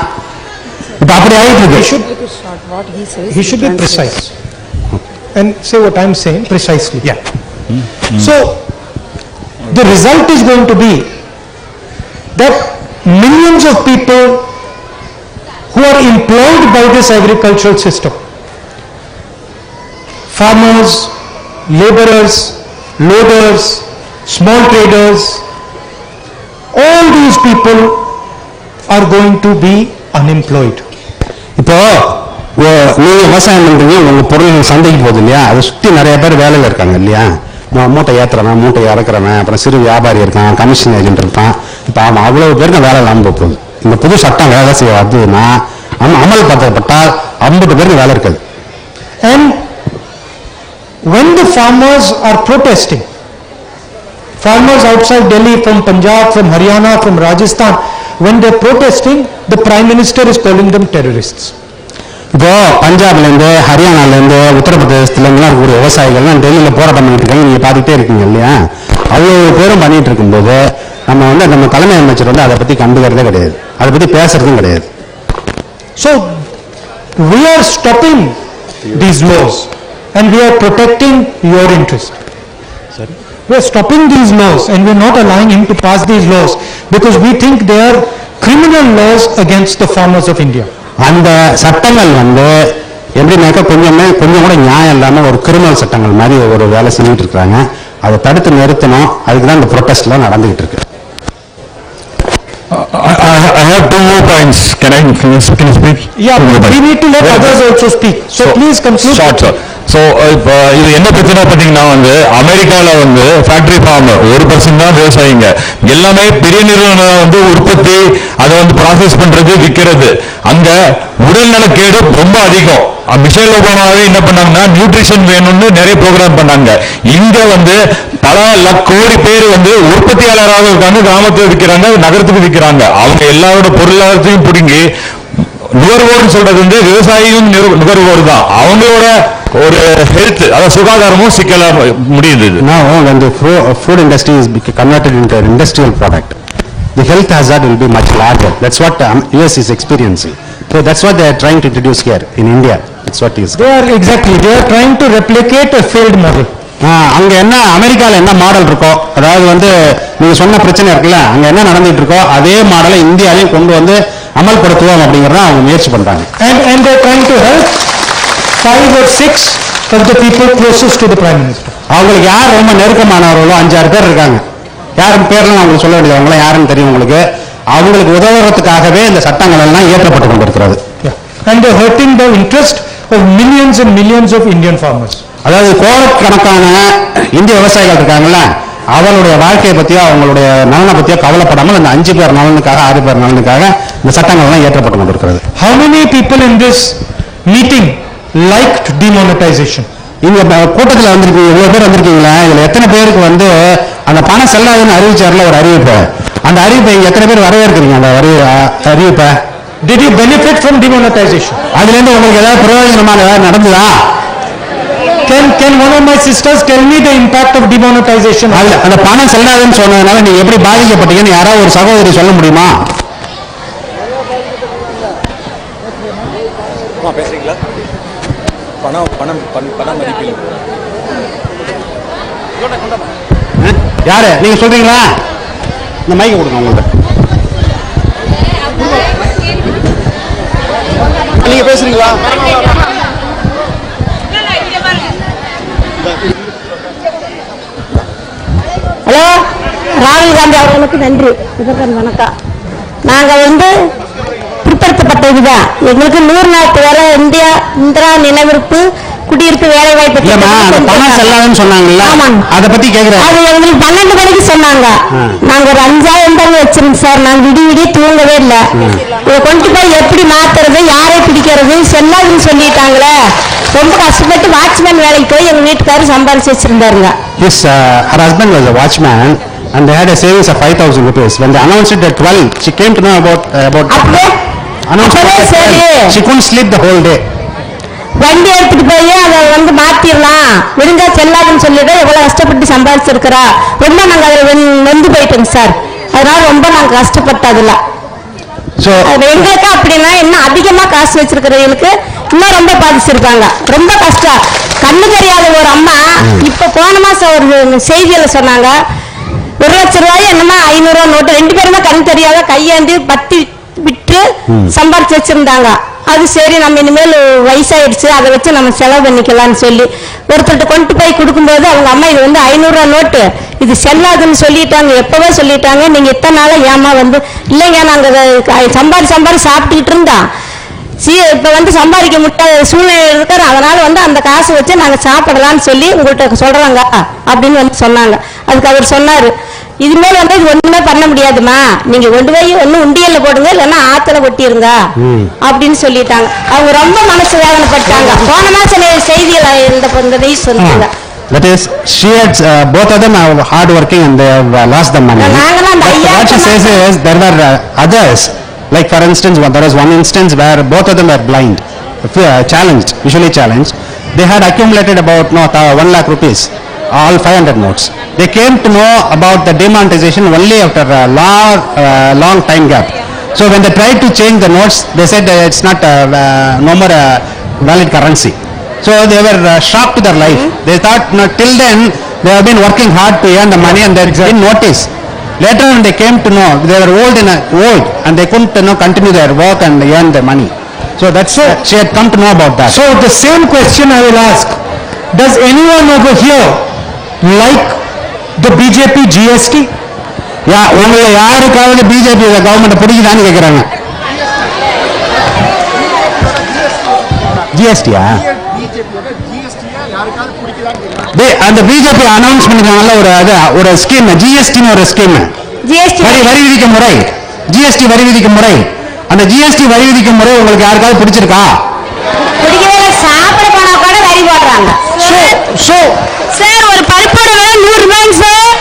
இப்ப அப்படி ஆயிட்டு இருக்கு. He should be precise and say what I'm saying precisely. Yeah. So the result is going to be that millions of people who are employed by this agricultural system, farmers, laborers, loaders, small traders, all these people are going to be unemployed. இப்போ நீங்க விவசாயம் பண்றீங்க, உங்க பொருள் சந்தைக்கு போகுது இல்லையா, அதை சுத்தி நிறைய பேர் வேலையில இருக்காங்க இல்லையா? மூட்டை ஏத்துறவன், மூட்டை இறக்குறவன், அப்புறம் சிறு வியாபாரி இருக்கான், கமிஷன் ஏஜென்ட் இருப்பான். இப்ப அவன் அவ்வளவு பேருக்கு வேலை இல்லாம போகுது. இந்த புது சட்டம் வேலை செய்ய வந்ததுன்னா அமல்படுத்தப்பட்டால் 50 பேருக்கு வேலை இருக்காது. And when the farmers are protesting, farmers outside Delhi, from Punjab, from Haryana, from Rajasthan, when they're protesting, the Prime Minister is calling them terrorists. இப்போ பஞ்சாப்லேருந்து ஹரியானாலேருந்து உத்தரப்பிரதேசத்துலேருந்துலாம் இருக்கக்கூடிய விவசாயிகள்லாம் டெல்லியில் போராட்டம் பண்ணிட்டு இருக்காங்க, நீங்கள் பார்த்துக்கிட்டே இருக்கீங்க இல்லையா? அவ்வளோ பேரும் பண்ணிட்டு இருக்கும்போது நம்ம தலைமை அமைச்சர் வந்து அதை பற்றி கண்டுக்கிறதே கிடையாது, அதை பற்றி பேசுறதும் கிடையாது. So we are stopping these laws and we are protecting your interest. Sorry? We are stopping these laws and we are not allowing him to pass these laws because we think they are criminal laws against the farmers of India. அந்த சட்டங்கள் வந்து எப்படின்னாக்கா கொஞ்சம் கூட நியாயம் இல்லாமல் ஒரு criminal சட்டங்கள் மாதிரி ஒரு வேலை செஞ்சுட்டு இருக்காங்க. அதை தடுத்து நிறுத்தணும், அதுக்கு தான் இந்த ப்ரொட்டஸ்ட்லாம் நடந்துகிட்டு இருக்கு. I have two more points. Can you speak? Yeah, we need to let others also speak. So please conclude. Short, sir. So இப்போ இது என்ன பிரச்சனை பார்த்தீங்கன்னா வந்து அமெரிக்காவில் வந்து ஃபேக்டரி ஃபார்மர் 1% தான் விவசாயிங்க, எல்லாமே பெரிய நிறுவனம் வந்து உற்பத்தி அதை வந்து ப்ராசஸ் பண்றது விற்கிறது. அங்க உடல்நலக்கேடு ரொம்ப அதிகம். மிஷேல் ஒபாமாவே என்ன பண்ணாங்கன்னா நியூட்ரிஷன் வேணும்னு நிறைய ப்ரோக்ராம் பண்ணாங்க. இங்க வந்து பல கோடி பேர் வந்து உற்பத்தியாளராக இருக்காங்க, கிராமத்துக்கு விற்கிறாங்க, நகரத்துக்கு விற்கிறாங்க. அவங்க எல்லாரோட பொருளாதாரத்தையும் பிடுங்கி நுகர்வோர்னு சொல்றது வந்து விவசாயியும் நுகர்வோர் தான். அவங்களோட ஒரு ஹெல்த், அதாவது சுகாதாரமும் சிக்கலா முடியுது. Now when the food industry is converted into an industrial product, the health hazard will be much larger. That's what US is experiencing. So that's what they are trying to introduce here in India. That's what is. They are trying to replicate a failed model. அங்க என்ன அமெரிக்கால என்ன model இருக்கோ, அதாவது வந்து நீங்க சொன்ன பிரச்சனை இருக்குல்ல, அங்க என்ன நடந்துட்டு இருக்கோ அதே மாடலை இந்தியாவையும் கொண்டு வந்து அமல்படுத்துவோம் அப்படிங்கறத அவங்க முயற்சி பண்றாங்க. And they are trying to help 5 or 6 of the people closest to the Prime Minister. அவங்களுக்கு யார் ரொம்ப நெருக்கமானவர்களோ 5-6 பேர் இருக்காங்க. யாரும் பேர்லாம் அவங்களுக்கு சொல்ல வேண்டியது, அவங்களாம் யாருன்னு தெரியும் உங்களுக்கு. அவங்களுக்கு உதவுறதுக்காகவே இந்த சட்டங்கள் எல்லாம் இயற்றப்பட்டு கொண்டிருக்கிறது. And they are hurting the interest of millions and millions of Indian farmers. அதாவது கோடிக்கணக்கான இந்திய விவசாயிகள் இருக்காங்கல்ல, அவங்களுடைய வாழ்க்கையை பத்தியோ அவங்களுடைய நலனை பத்தியோ கவலைப்படாமல் இந்த 5 பேர் நலனுக்காக 6 பேர் நலனுக்காக இந்த சட்டங்கள் எல்லாம் இயற்றப்பட்டு கொண்டிருக்கிறது. How many people in this meeting liked demonetization? இங்க கூட்டத்தில் வந்திருக்கீங்க, இவ்வளவு பேர் வந்திருக்கீங்களா, இதுல எத்தனை பேருக்கு வந்து அந்த பணம் செல்லாதுன்னு அறிவிச்சார்ல ஒரு அறிவிப்பு, அந்த அறிவிப்பை எத்தனை பேர் வரவேற்கிறீங்க? அந்த அறிவிப்பை Did you benefit from demonetization? அதுல இருந்து உங்களுக்கு ஏதாவது பிரயோஜனமான ஏதாவது நடந்ததா? Can one of my sisters tell me the impact of demonetization? அந்த பணம் செல்லாதுன்னு சொன்னதுனால நீங்க எப்படி பாதிக்கப்பட்டீங்கன்னு யாராவது ஒரு சகோதரி சொல்ல முடியுமா? பேசுறீங்களா? பணம் மதிப்பில் யாரு நீங்க சொல்றீங்களா? இந்த மைக்க கொடுங்க உங்கள்ட்ட. நீங்க பேசுறீங்களா? ஹலோ, ராகுல் காந்தி அவர்களுக்கு நன்றி. இதற்கு வணக்கம். நாங்கள் பிற்படுத்தப்பட்டதுதான். எங்களுக்கு 100 நாள் வேலை, இந்திரா நிலவிருப்பு, குடியிருப்பு, வேலை வாய்ப்பு சொன்னாங்கல்ல, அதை பத்தி கேக்குறேன். அது எங்களுக்கு 12 மணிக்கு சொன்னாங்க. நாங்க ஒரு 5000 தான் வச்சிருந்தோம் சார். நாங்க விடிய தூங்கவே இல்லை. இதை கொண்டு போய் எப்படி மாத்துறது, யாரை பிடிக்கிறது, செல்லாதுன்னு சொல்லிட்டாங்களே. ரொம்ப கஷ்டப்பட்டு வாட்ச்மேன் வேலைக்கு போய் எங்க வீட்டுக்காரர் சம்பாதிச்சு வச்சிருந்தாருங்க. Yes, her husband was a watchman and they had a savings of 5,000 rupees. When they announced it at 12, she came to know about announced it at 12. She couldn't sleep the whole day. வண்டி எடுத்துட்டு போய் அதை மாத்திரலாம், விழுந்தா செல்லாதுன்னு சொல்லிட்டு எவ்வளவு கஷ்டப்பட்டு சம்பாதிச்சிருக்கிறா. ரொம்ப நாங்க அதில் நொந்து போயிட்டோங்க சார். அதனால ரொம்ப நாங்க கஷ்டப்பட்டதில்ல. எங்களுக்கு அப்படின்னா இன்னும் அதிகமா காசு வச்சிருக்கிறவங்களுக்கு இன்னும் ரொம்ப பாதிச்சிருக்காங்க. ரொம்ப கஷ்டம். கண்ணு தெரியாத ஒரு அம்மா இப்ப போன மாசம் ஒரு செய்தியில சொன்னாங்க, 1 லட்சம் ரூபாய் என்னமா 500 ரூபாய் நோட்டு, 2 பேருமே கண் தெரியாத கையாந்து பத்தி விட்டு சம்பாதிச்சு வச்சிருந்தாங்க. அது சரி, நம்ம இனிமேல் வயசாயிடுச்சு, அதை வச்சு நம்ம செலவு பண்ணிக்கலாம்னு சொல்லி ஒருத்தர்கிட்ட கொண்டு போய் கொடுக்கும்போது அவங்க அம்மா இது 500 ரூபாய் நோட்டு, இது செல்லாதுன்னு சொல்லிட்டாங்க, எப்பவே சொல்லிட்டாங்க, நீங்க இத்தனை நாள ஏமா இல்லைங்க நாங்க சம்பாதி சாப்பிட்டுக்கிட்டு இருந்தோம், இப்ப சம்பாதிக்க முடியாத சூழ்நிலை இருக்கிற, அதனால அந்த காசு வச்சு நாங்க சாப்பிடலாம்னு சொல்லி உங்கள்கிட்ட சொல்றாங்க அப்படின்னு சொன்னாங்க. அதுக்கு அவர் சொன்னாரு, இதுமேல இது ஒண்ணுமே பண்ண முடியாதுமா, நீங்க கொண்டு போய் உண்டியல்ல போடுங்க, இல்லைன்னா ஆத்துல கொட்டிருங்க அப்படின்னு சொல்லிட்டாங்க. அவங்க ரொம்ப மனசு வேதனைப்பட்டாங்க. போன மாசம் செய்தியில இந்த நியூஸ் சொன்னாங்க. That is, both of them are hard working and they have lost the money. What she says is there were others, like for instance, there was one instance where both of them were blind challenged, visually challenged. They had accumulated about 1 lakh rupees, all 500 notes. They came to know about the demonetization only after a long time gap. So when they tried to change the notes, they said it's not no more valid currency. So they were shocked to their life. They thought till then they have been working hard to earn the money and they didn't notice. Later when they came to know, they were old and they couldn't continue their work and earn the money. So that's she had come to know about that. So the same question I will ask, does anyone over here like the BJP GST? உங்களை யாருக்காவது BJP government பிடிக்குதான்னு கேட்கிறாங்க. ஜிஎஸ்டியா அந்த BJP announce பண்ணிருக்காங்கல்ல ஒரு scheme, ஜிஎஸ்டின்னு ஒரு scheme, வரி விதிக்கும் முறை, GST வரி விதிக்கும் முறை. அந்த ஜிஎஸ்டி வரி விதிக்கும் முறை உங்களுக்கு யாருக்காவது பிடிச்சிருக்கா? சாப்பிட போனா கூட வரி போடுறாங்க. சார் ஒரு பருப்போட விலை 100 ரூபாய்ங்க சார்.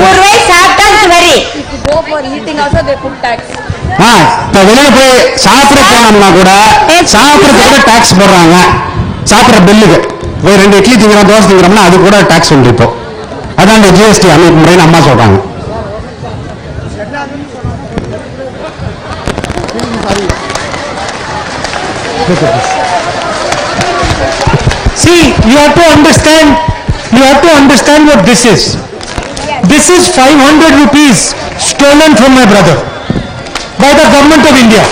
100 ரூபாய் சாப்பிட்டா வரி. இப்ப வெளியில போய் சாப்பிட போனோம்னா கூட சாப்பிடறதுக்கு டாக்ஸ் போடுறாங்க. சாப்பிடுற பில்லுக்கு போய் 2 இட்லி திங்கிறோம், தோசை திங்கிறோம்னா அது கூட டாக்ஸ் உண்டு. இப்போ அதான் இந்த ஜிஎஸ்டி அமைப்பு முறைன்னு அம்மா சொல்றாங்க. See, you have to understand what this is. This is 500 rupees stolen from my brother by the government of India.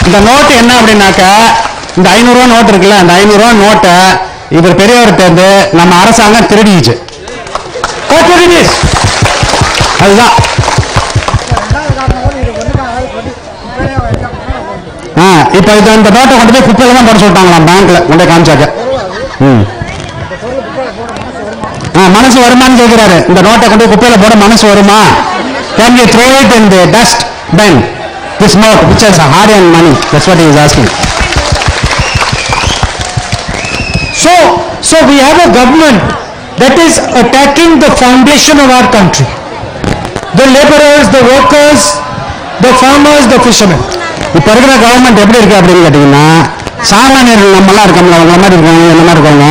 இந்த நோட்டு என்ன அப்படின்னாக்கா, இந்த 500 ரூபா நோட்டு இருக்குல்ல, அந்த 500 ரூபா நோட்டை இவர் பெரியவர்கிட்ட இருந்து நம்ம அரசாங்கம் திருடிச்சு. அதுதான் இப்ப இந்த நோட்டை கொண்டு போய் குப்பையில தான் போட சொல்லிட்டாங்களாம், பேங்க்ல கொண்டு காமிச்சாக்க. மனசு வருமானு கேட்கிறாரு. இந்த நோட்டை கொண்டு குப்பையில போட மனசு வருமா? Can we throw it in the dust bin? This note which has hard-earned money. That's what he is asking. So we have a government that is attacking the foundation of our country. The laborers, the workers, the farmers, the fishermen. இப்ப இருக்கிற government எப்படி இருக்கு அப்படின்னு கேட்டீங்கன்னா, சாமானியர்கள் நம்மளாம் இருக்கோம்ல, அவங்க மாதிரி இருக்காங்க, என்ன மாதிரி இருக்காங்க,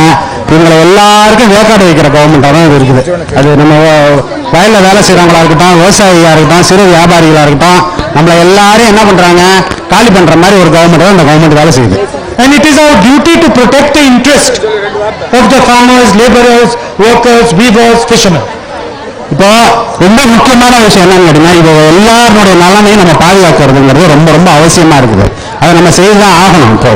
இவங்களை எல்லாருக்கும் வேக்காடு வைக்கிற கவர்மெண்டாக தான் இருக்குது. அது நம்ம வயல்ல வேலை செய்யறவங்களா இருக்கட்டும், விவசாயியா இருக்கட்டும், சிறு வியாபாரிகளா இருக்கட்டும், நம்மள எல்லாரும் என்ன பண்றாங்க, காலி பண்ற மாதிரி ஒரு கவர்மெண்ட் தான் இந்த கவர்மெண்ட் வேலை செய்யுது. And it is our duty to protect the interest of the farmers, laborers, workers, weavers, fishermen. இப்போ ரொம்ப முக்கியமான விஷயம் என்னன்னு கேட்டீங்கன்னா, இப்போ எல்லாருடைய நலனையும் நம்ம பாதுகாக்கிறதுங்கிறது ரொம்ப ரொம்ப அவசியமா இருக்குது. அதை நம்ம செய்துதான் ஆகணும். இப்போ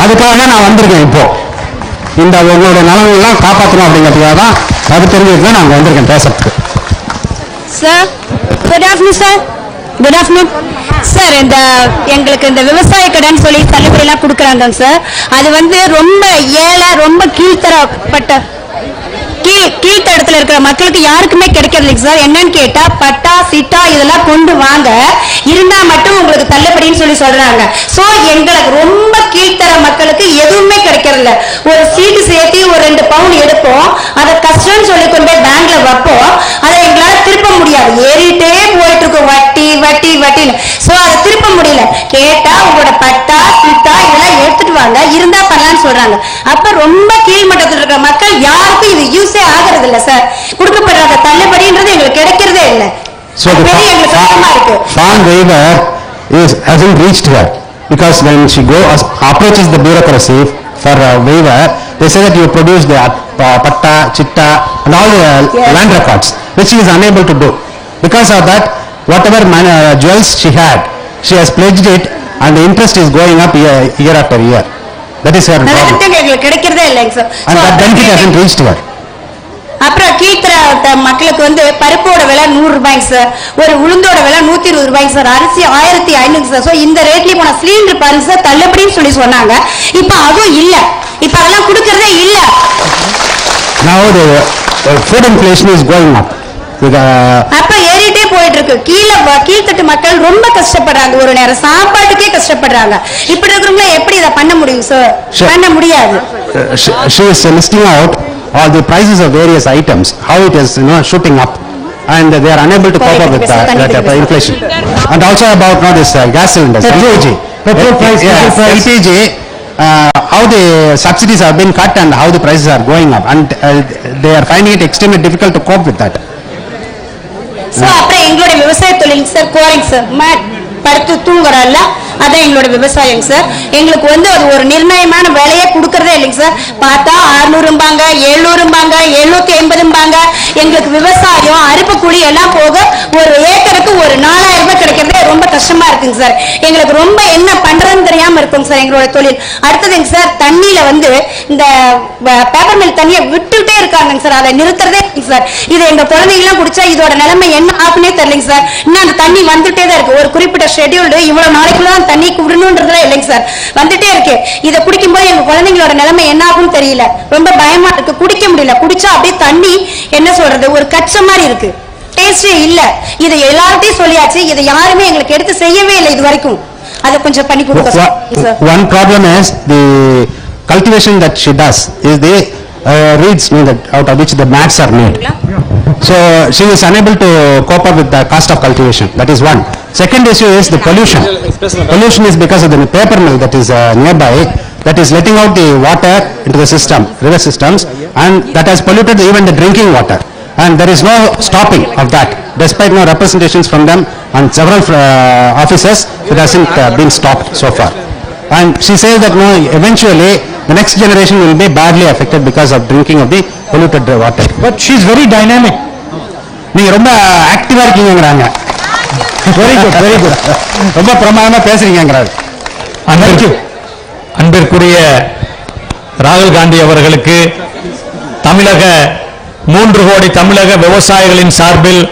அதுக்காக தான் நான் வந்திருக்கேன். இப்போ இந்த உங்களுடைய நலன்கள்லாம் காப்பாற்றணும் அப்படிங்கிறதுக்காக தான் அது தெரிஞ்சுட்டு நான் வந்திருக்கேன் பேசுறதுக்கு. Sir good afternoon sir. Good afternoon sir. எங்களுக்கு இந்த விவசாய கடன் சொல்லி தள்ளுபடி எல்லாம் கொடுக்குறாங்க சார். அது ரொம்ப ஏழை, ரொம்ப கீழ்த்தரப்பட்ட கீழ்த்தடத்துல இருக்கிற மக்களுக்கு யாருக்குமே கிடைக்கிறது இல்லைங்க சார். என்னன்னு கேட்டா பட்டா சிட்டா இதெல்லாம் கொண்டு வாங்க, இருந்தா மட்டும் உங்களுக்கு தள்ளுபடின்னு சொல்லி சொல்றாங்க. சோ எங்களுக்கு ரொம்ப கீழ்த்தர மக்களுக்கு எதுவுமே கிடைக்கிறது இல்ல. ஒரு சீட்டு சேர்த்து ஒரு 2 பவுன் எடுப்போம், அதை கஷ்டம்னு சொல்லி கொண்டு போய் பேங்க்ல வைப்போம், அதை எங்களால திருப்ப முடியாது. ஏறிட்டே போயிட்டு இருக்கும் வட்டி வட்டி வட்டின்னு. சோ அதை திருப்ப முடியல. கேட்டா உங்களோட பட்டா சிட்டா இதெல்லாம் எடுத்துட்டு வாங்க, இருந்தா பண்ணலாம்னு சொல்றாங்க. அப்ப ரொம்ப கீழ்மட்டத்தில் இருக்கிற மக்கள் யாருக்கும் இது யூஸே ஆகிறது இல்ல சார். கொடுக்கப்படுற தள்ளுபடின்றது எங்களுக்கு கிடைக்கிறதே இல்ல. So the farm waiver hasn't reached her because when she approaches the bureaucracy for a waiver, they say that you produce the patta, chitta and all the land records, which she is unable to do. Because of that, whatever jewels she had, she has pledged it and the interest is going up year after year. That is her problem. கிடைக்கிறதே இல்லைங்க sir. And that benefit hasn't reached her. அப்புறம் கீழ்த்தர மக்களுக்கு பருப்போட விலை 100 ரூபாய்ங்க sir. ஒரு உளுந்தோட விலை 120 ரூபாய்ங்க sir. அரிசி 1500 சார். சோ இந்த ரேட்லயே போன சிலிண்டர் பாருங்க சார், தள்ளுபடின்னு சொல்லி சொன்னாங்க. இப்ப அதுவும் இல்ல. இப்ப அதெல்லாம் கொடுக்கறதே இல்ல. Now the food inflation is going up. அப்ப ஏறிட்டே போயிட்டு இருக்கு. கீழ்த்தட்டு மக்கள் ரொம்ப கஷ்டப்படுறாங்க. ஒரு நேரம் சாப்பாட்டுக்கே கஷ்டப்படுறாங்க. இப்படி இருக்கிறவங்க எப்படி இதை பண்ண முடியும் சார்? பண்ண முடியாது. She is listing out all the prices of various items, how it is shooting up, and they are unable to cope up with that inflation. And also about this gas cylinders, LPG. petrol price, LPG, how the subsidies have been cut and how the prices are going up, and they are finding it extremely difficult to cope with that. So அப்புறம் எங்களுடைய விவசாய தொழில் sir கோரிங் sir படுத்து தூங்குறோம்ல அதான் எங்களோட விவசாயம் sir. எங்களுக்கு வந்து அது ஒரு நிர்ணயமான விலையை கொடுக்கறதே இல்லைங்க சார். பார்த்தா 600 700 780 எங்களுக்கு விவசாயம் அறுப்பு கூலி எல்லாம் போக ஒரு ஏக்கருக்கு ஒரு 4000 ரூபாய் கிடைக்கிறதே ரொம்ப கஷ்டமா இருக்குங்க சார். எங்களுக்கு ரொம்ப என்ன பண்றதுன்னு தெரியாம இருக்குங்க சார் எங்களோட தொழில். அடுத்ததுங்க சார், தண்ணியில வந்து இந்த பேப்பர் மில் தண்ணியை விட்டுட்டே இருக்காங்க சார், அதை நிறுத்துறதே இல்லைங்க சார். இது எங்க குழந்தைங்களாம் குடிச்சா இதோட நிலைமை என்ன ஆகுனே தெரியலைங்க சார். இன்னும் அந்த தண்ணி வந்துட்டே தான் இருக்கு. ஒரு குறிப்பிட்ட ஷெட்யூல்டு இவ்வளவு நாளைக்குள்ள தண்ணி விடணும்ன்றதுல இல்லைங்க சார், வந்துட்டே இருக்கு. இதை குடிக்கும்போது எங்க குழந்தைங்களோட நிலைமை என்ன ஆகும்னு தெரியல, ரொம்ப பயமா இருக்கு. குடிக்க முடியல, குடிச்சா அப்படியே தண்ணி என்ன சொல்றது ஒரு கச்ச மாதிரி இருக்கு, டேஸ்டே இல்ல. இதை எல்லார்ட்டையும் சொல்லியாச்சு, இதை யாருமே எங்களுக்கு எடுத்து செய்யவே இல்லை இது வரைக்கும். அதை கொஞ்சம் பண்ணி கொடுங்க. One problem is the cultivation that she does is the reeds that out of which the mats are made. So she is unable to cope up with the cost of cultivation. That is one. Second issue is the pollution. Pollution is because of the paper mill that is nearby, that is letting out the water into the system, river systems, and that has polluted even the drinking water. And there is no stopping of that, despite no representations from them and several officers. It hasn't been stopped so far. And she says that no, eventually the next generation will be badly affected because of drinking of the polluted water. But she is very dynamic. நீங்க ரொம்ப ஆக்டிவா இருக்கீங்கங்கறாங்க. Very good, very good. ரொம்ப பிரமாதமா பேசுறீங்கங்கறாங்க. அன்பிற்குரிய ராகுல் காந்தி அவர்களுக்கு தமிழக 3 கோடி தமிழக விவசாயிகளின் சார்பில்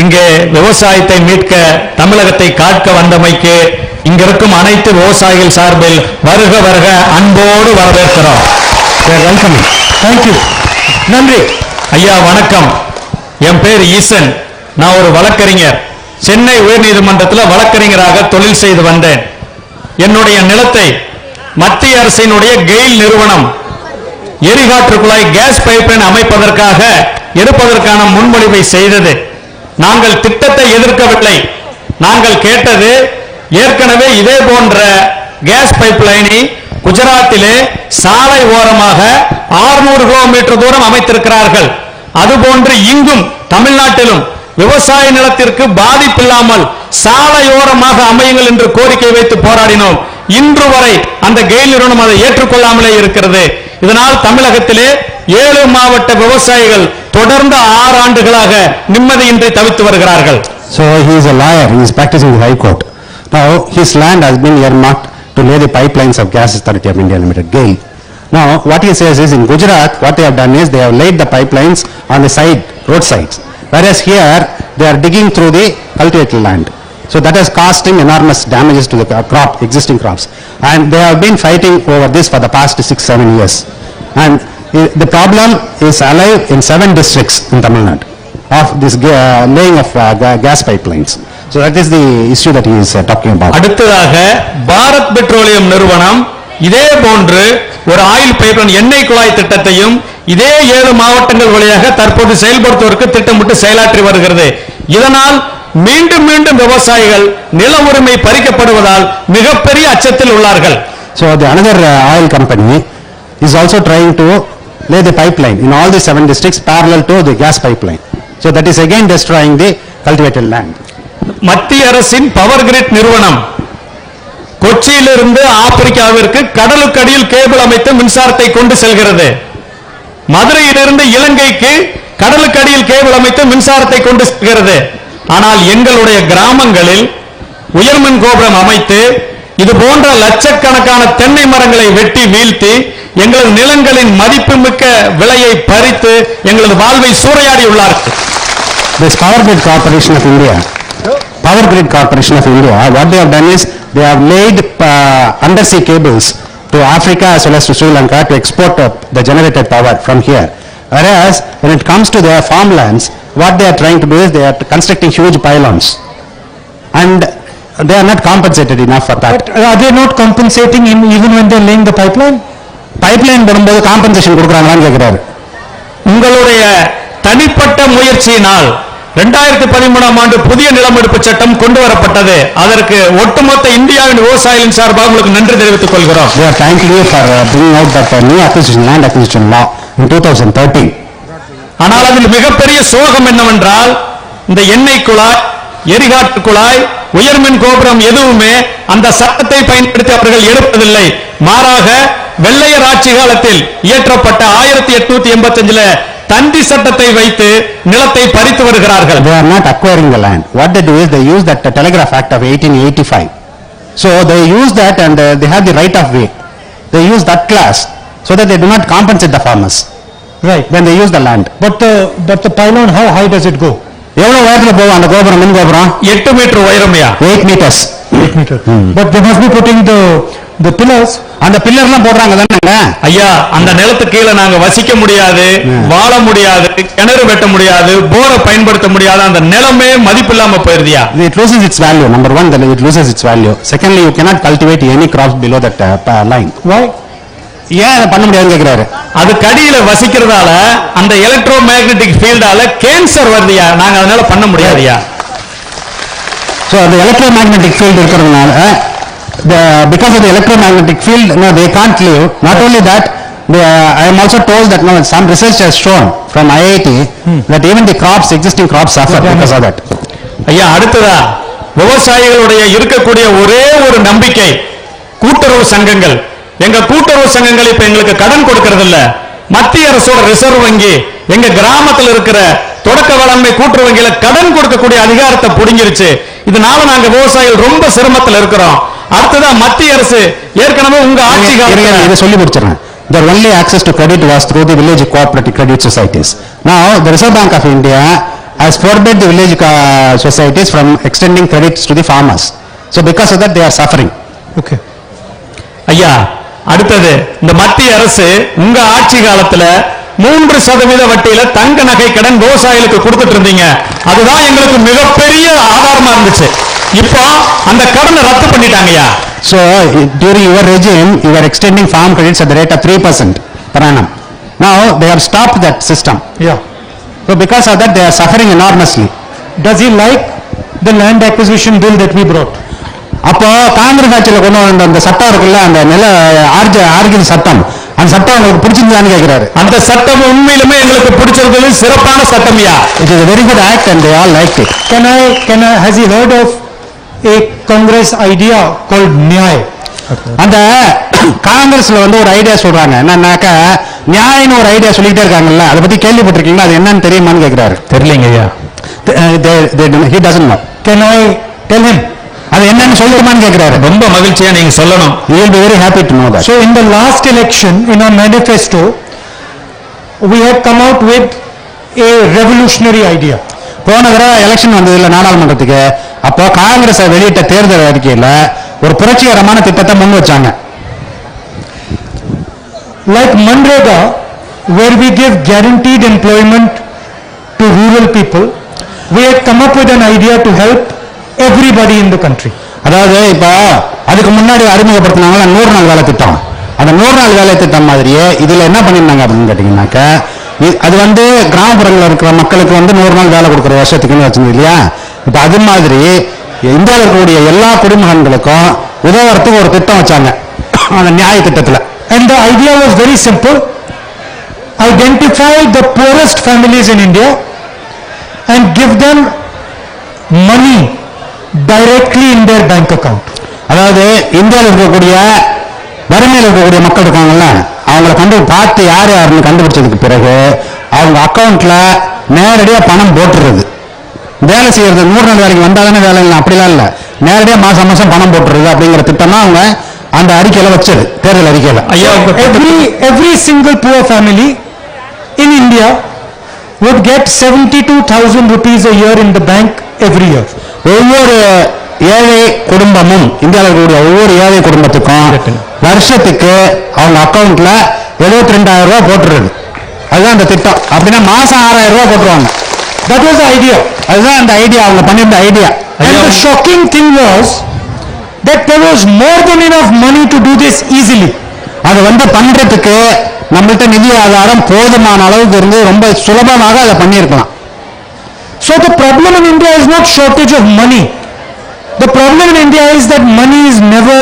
இங்கே விவசாயத்தை மீட்க தமிழகத்தை காக்க வந்தமைக்கு இங்கிருக்கும் அனைத்து விவசாயிகள் சார்பில் வருக வருக அன்போடு வரவேற்கிறோம். வெல்கம். Thank you. நன்றி ஐயா. வணக்கம். என் பேர் ஈசன். நான் ஒரு வழக்கறிஞர். சென்னை உயர்நீதிமன்றத்தில் வழக்கறிஞராக தொழில் செய்து வந்தேன். என்னுடைய நிலத்தை மத்திய அரசினுடைய கெயில் நிறுவனம் எரிகாற்று குழாய் கேஸ் பைப்லைன் அமைப்பதற்காக எடுப்பதற்கான முன்மொழிவை செய்தது. நாங்கள் திட்டத்தை எதிர்க்கவில்லை. நாங்கள் கேட்டது, ஏற்கனவே இதே போன்ற கேஸ் பைப்லைனை குஜராத்திலே சாலை ஓரமாக 600 கிலோமீட்டர் தூரம் அமைத்திருக்கிறார்கள். அதுபோன்று இங்கும் தமிழ்நாட்டிலும் விவசாய நிலத்திற்கு பாதிப்பில்லாமல் சாலையோரமாக அமையுங்கள் என்று கோரிக்கை வைத்து போராடினோம். இன்று வரை அந்த கெயில் நிறுவனம் அதை ஏற்றுக்கொள்ளாமலே இருக்கிறது. இதனால் தமிழகத்திலே 7 மாவட்ட விவசாயிகள் தொடர்ந்து 6 ஆண்டுகளாக நிம்மதியின்றி தவித்து வருகிறார்கள். So he is a lawyer. He is practicing the High Court. Now his land has been earmarked to lay the pipelines of Gas Authority of India Limited, GAIL. Now what he says is, in Gujarat what they have done is they have laid the pipelines on the side, roadsides, whereas here they are digging through the cultivated land. So that has caused him enormous damages to the existing crops, and they have been fighting over this for the past 6-7 years. And the problem is alive in 7 districts in Tamil Nadu of this laying of gas pipelines. So that is the issue that he is talking about. அடுத்ததாக Bharat petroleum நிறுவனம் இதே போன்று ஒரு oil pipeline எண்ணெய் குழாய் திட்டத்தையும் இதே 7 மாவட்டங்கள் வழியாக தற்போது செயல்படுத்துவதற்கு திட்டமிட்டு செயலாற்றி வருகிறது. இதனால் மீண்டும் மீண்டும் விவசாயிகள் நில உரிமை பறிக்கப்படுவதால் மிகப்பெரிய அச்சத்தில் உள்ளார்கள். So the another oil company is also trying to lay the pipeline in all the 7 districts parallel to the gas pipeline. So that is again destroying the cultivated land. மத்திய அரசின் பவர் கிரிட் நிறுவனம் கொச்சியிலிருந்து ஆப்பிரிக்காவிற்கு கடலுக்கடியில் cable அமைத்து மின்சாரத்தை கொண்டு செல்கிறது. மதுரையிலிருந்து இலங்கைக்கு கடலுக்கடியில் cable அமைத்து மின்சாரத்தை கொண்டு செல்கிறது. ஆனால் எங்களுடைய கிராமங்களில் உயர்மின் கோபுரம் அமைத்து இது போன்ற லட்சக்கணக்கான தென்னை மரங்களை வெட்டி வீழ்த்தி எங்களது நிலங்களின் மதிப்புமிக்க விலையை பறித்து எங்களது வாழ்வை சூறையாடி உள்ளார்கள். This Power Grid Corporation of India, what they have done is they have laid undersea cables to Africa as well as to Sri Lanka to export the generated power from here. Whereas when it comes to their farmlands, what they are trying to do is they are constructing huge pylons, and they are not compensated enough for that. But are they not compensating him even when they are laying the pipeline? Pipeline போடும்போது compensation கொடுக்கறாங்களான்னு கேக்குறாரு. உங்களுடைய தனிப்பட்ட முயற்சியினால் 2013ஆம் ஆண்டு புதிய நிலமெடுப்பு சட்டம் கொண்டு வரப்பட்டது. அதற்கு ஒட்டுமொத்த இந்தியாவின் விவசாயிகளின் சார்பாக உங்களுக்கு நன்றி தெரிவித்துக் கொள்கிறோம். We are thank you for bringing out that new acquisition land acquisition law in 2013. ஆனால் அதில் மிகப்பெரிய சோகம் என்னவென்றால் இந்த எண்ணெய் குழாய், எரிகாட்டு குழாய், உயர்மின் கோபுரம் எதுவுமே அந்த சட்டத்தை பயன்படுத்தி அவர்கள் எடுப்பதில்லை. மாறாக வெள்ளையர் ஆட்சி காலத்தில் இயற்றப்பட்ட 1885 தந்தி சட்டத்தை வைத்து நிலத்தை பறித்து வருகிறார்கள். They are not acquiring the land. What they do is they use that Telegraph Act of 1885. So they use that and they have the right of way. They use that class so that they do not compensate the farmers. Right. When they use the land. But the pylon, how high does it go? எவ்வளவு உயரத்துல போகும் அந்த கோபுரம், மின் கோபுரம்? 8 metre உயரமையா? 8 meters. 8 meters. But they must be putting the pillars. அந்த பில்லர்லாம் போடுறாங்க தானேங்க? ஐயா, அந்த நிலத்துக்கு கீழே நாங்க வசிக்க முடியாது, வாழ முடியாது, கிணறு வெட்ட முடியாது, போரை பயன்படுத்த முடியாது. அந்த நிலமே மதிப்பில்லாம போயிருதியா? It loses its value. Number one, then it loses its value. Secondly, you cannot cultivate any crops below that line. Why? ஏன் அதை பண்ண முடியாதுன்னு கேக்குறாரு. அது கடியில வசிக்கிறதால அந்த எலக்ட்ரோ மேக்னெட்டிக் ஃபீல்டால கேன்சர் வருதியா? நாங்க அதனால பண்ண முடியாதியா? So the electromagnetic field இருக்கிறதுனால because of the electromagnetic field, no, they can't live. Not only that, I am also told that no, some research has shown from IIT that even the crops, existing crops suffer because of that. ஐயா, அடுத்ததா விவசாயிகளுடைய இருக்கக்கூடிய ஒரே ஒரு நம்பிக்கை கூட்டுறவு சங்கங்கள். எங்க கூட்டுறவு சங்கங்கள் இப்ப எங்களுக்கு கடன் கொடுக்கிறது இல்ல. மத்திய அரசோட ரிசர்வ் வங்கி எங்க கிராமத்தில் இருக்கிற தொடக்க வேளாண்மை கூட்டுறவு வங்கியில கடன் கொடுக்கக்கூடிய அதிகாரத்தை புடுங்கிருச்சு. இதனால நாங்க விவசாயிகள் ரொம்ப சிரமத்தில் இருக்கிறோம். அடுத்ததா மத்திய அரசு ஏற்கனவே உங்க ஆட்சி காலத்துல இதை சொல்லி முடிச்சிடறேன். The only access to credit was through the village cooperative credit societies. Now the Reserve Bank of India has forbade the village societies from extending credits to the farmers. So because of that they are suffering. Okay. ஐயா, அடுத்தது இந்த மத்திய அரசு உங்க ஆட்சி காலத்துல 3% வட்டியில தங்க நகை கடன் விவசாயிகளுக்கு கொடுத்துட்டு இருந்தீங்க. அதுதான் எங்களுக்கு மிகப்பெரிய ஆதாரமா இருந்துச்சு. இப்போ அந்த கடனை ரத்து பண்ணிட்டாங்கயா. So during your regime you were extending farm credits at the rate of 3% per annum. Now they have stopped that system. Yeah. So because of that they are suffering enormously. Does he like the land acquisition bill that we brought? அப்போ காங்கிரஸ் ஆட்சியில் கொண்டு வந்த அந்த சட்டம் இருக்குல்ல, அந்த நில ஆர்கின் சட்டம், அந்த சட்டம் உங்களுக்கு பிடிச்சிருந்தான்னு கேட்கிறாரு. அந்த சட்டம் உண்மையிலுமே எங்களுக்கு பிடிச்சிருந்தது, சிறப்பான சட்டம்யா. It is a very good act and they all liked it. Has he heard of a Congress idea called Nyay? அந்த காங்கிரஸ்ல வந்து ஒரு ஐடியா சொல்றாங்க. என்னன்னாக்க நியாயன்னு ஒரு ஐடியா சொல்லிட்டே இருக்காங்கல்ல, அதை பத்தி கேள்விப்பட்டிருக்கீங்களா? அது என்னன்னு தெரியுமான்னு கேட்கிறாரு. தெரியலங்க ஐயா. He doesn't know. Can I tell him? அது என்னன்னு சொல்லுமான்னு கேட்கிறாரு. ரொம்ப மகிழ்ச்சியா நீங்க சொல்லணும். He will be very happy to know that. So in the last election, in our manifesto, we had come out with a revolutionary idea. போன தடவை election வந்தது இல்ல நாடாளுமன்றத்துக்கு, அப்போ காங்கிரஸ் வெளியிட்ட தேர்தல் அறிக்கையில ஒரு புரட்சிகரமான திட்டத்தை முன் வச்சாங்க. Like Manrega, where we give guaranteed employment to rural people, we had come up with an idea to help everybody in the country. அதாவது இப்ப அதுக்கு முன்னாடி அறிமுகப்படுத்தினாங்களா 100 நாள் வேலை திட்டம். அந்த 100 நாள் வேலை திட்டம் மாதிரியே இதுல என்ன பண்ணிருந்தாங்க அப்படின்னு கேட்டீங்கன்னாக்க, அது வந்து கிராமப்புறங்களில் இருக்கிற மக்களுக்கு வந்து 100 நாள் வேலை கொடுக்குற வருஷத்துக்குன்னு வச்சிருந்தது இல்லையா. இப்ப அது மாதிரி இந்தியாவில் இருக்கக்கூடிய எல்லா குடிமகன்களுக்கும் உதவுறதுக்கு ஒரு திட்டம் வச்சாங்க அந்த நியாய திட்டத்துல. And the idea was very simple: identify the poorest families in India and give them money directly in their bank account. அதாவது இந்தியாவில் இருக்கக்கூடிய வறுமையில் இருக்கக்கூடிய மக்கள் இருக்காங்கல்ல, அவங்களை பார்த்து யார் யாருன்னு கண்டுபிடிச்சதுக்கு பிறகு அவங்க அக்கௌண்ட்ல நேரடியா பணம் போட்டுறது. வேலை செய்யறது 100 நாள் வேலைக்கு வந்தாதானே வேலை இல்லை, அப்படிலாம் இல்லை, நேரடியா மாசம் மாசம் பணம் போட்டுறது அப்படிங்கிற திட்டம் தான் அவங்க அந்த அறிக்கையில வச்சது, தேர்தல் அறிக்கையில. Every single poor family in India would get 72,000 rupees a year in the bank every year. ஒவ்வொரு ஏழை குடும்பமும், இந்தியாவில் இருக்கக்கூடிய ஒவ்வொரு ஏழை குடும்பத்துக்கும் வருஷத்துக்கு அவங்க அக்கௌண்ட்ல 72,000 ரூபாய் போட்டுருது. அதுதான் அந்த திட்டம். அப்படின்னா மாசம் 6,000 ரூபாய் போட்டுருவாங்க. That was the idea. அதுதான் அந்த ஐடியா, அவங்க பண்ணிருந்த idea. And the shocking thing was that there was more than enough money to do this easily. அது வந்து பண்றதுக்கு நம்மள்ட்ட நிதி ஆதாரம் போதுமான அளவுக்கு இருந்து ரொம்ப சுலபமாக அதை பண்ணியிருக்கலாம். So the problem in India is not shortage of money. The problem in India is that money is never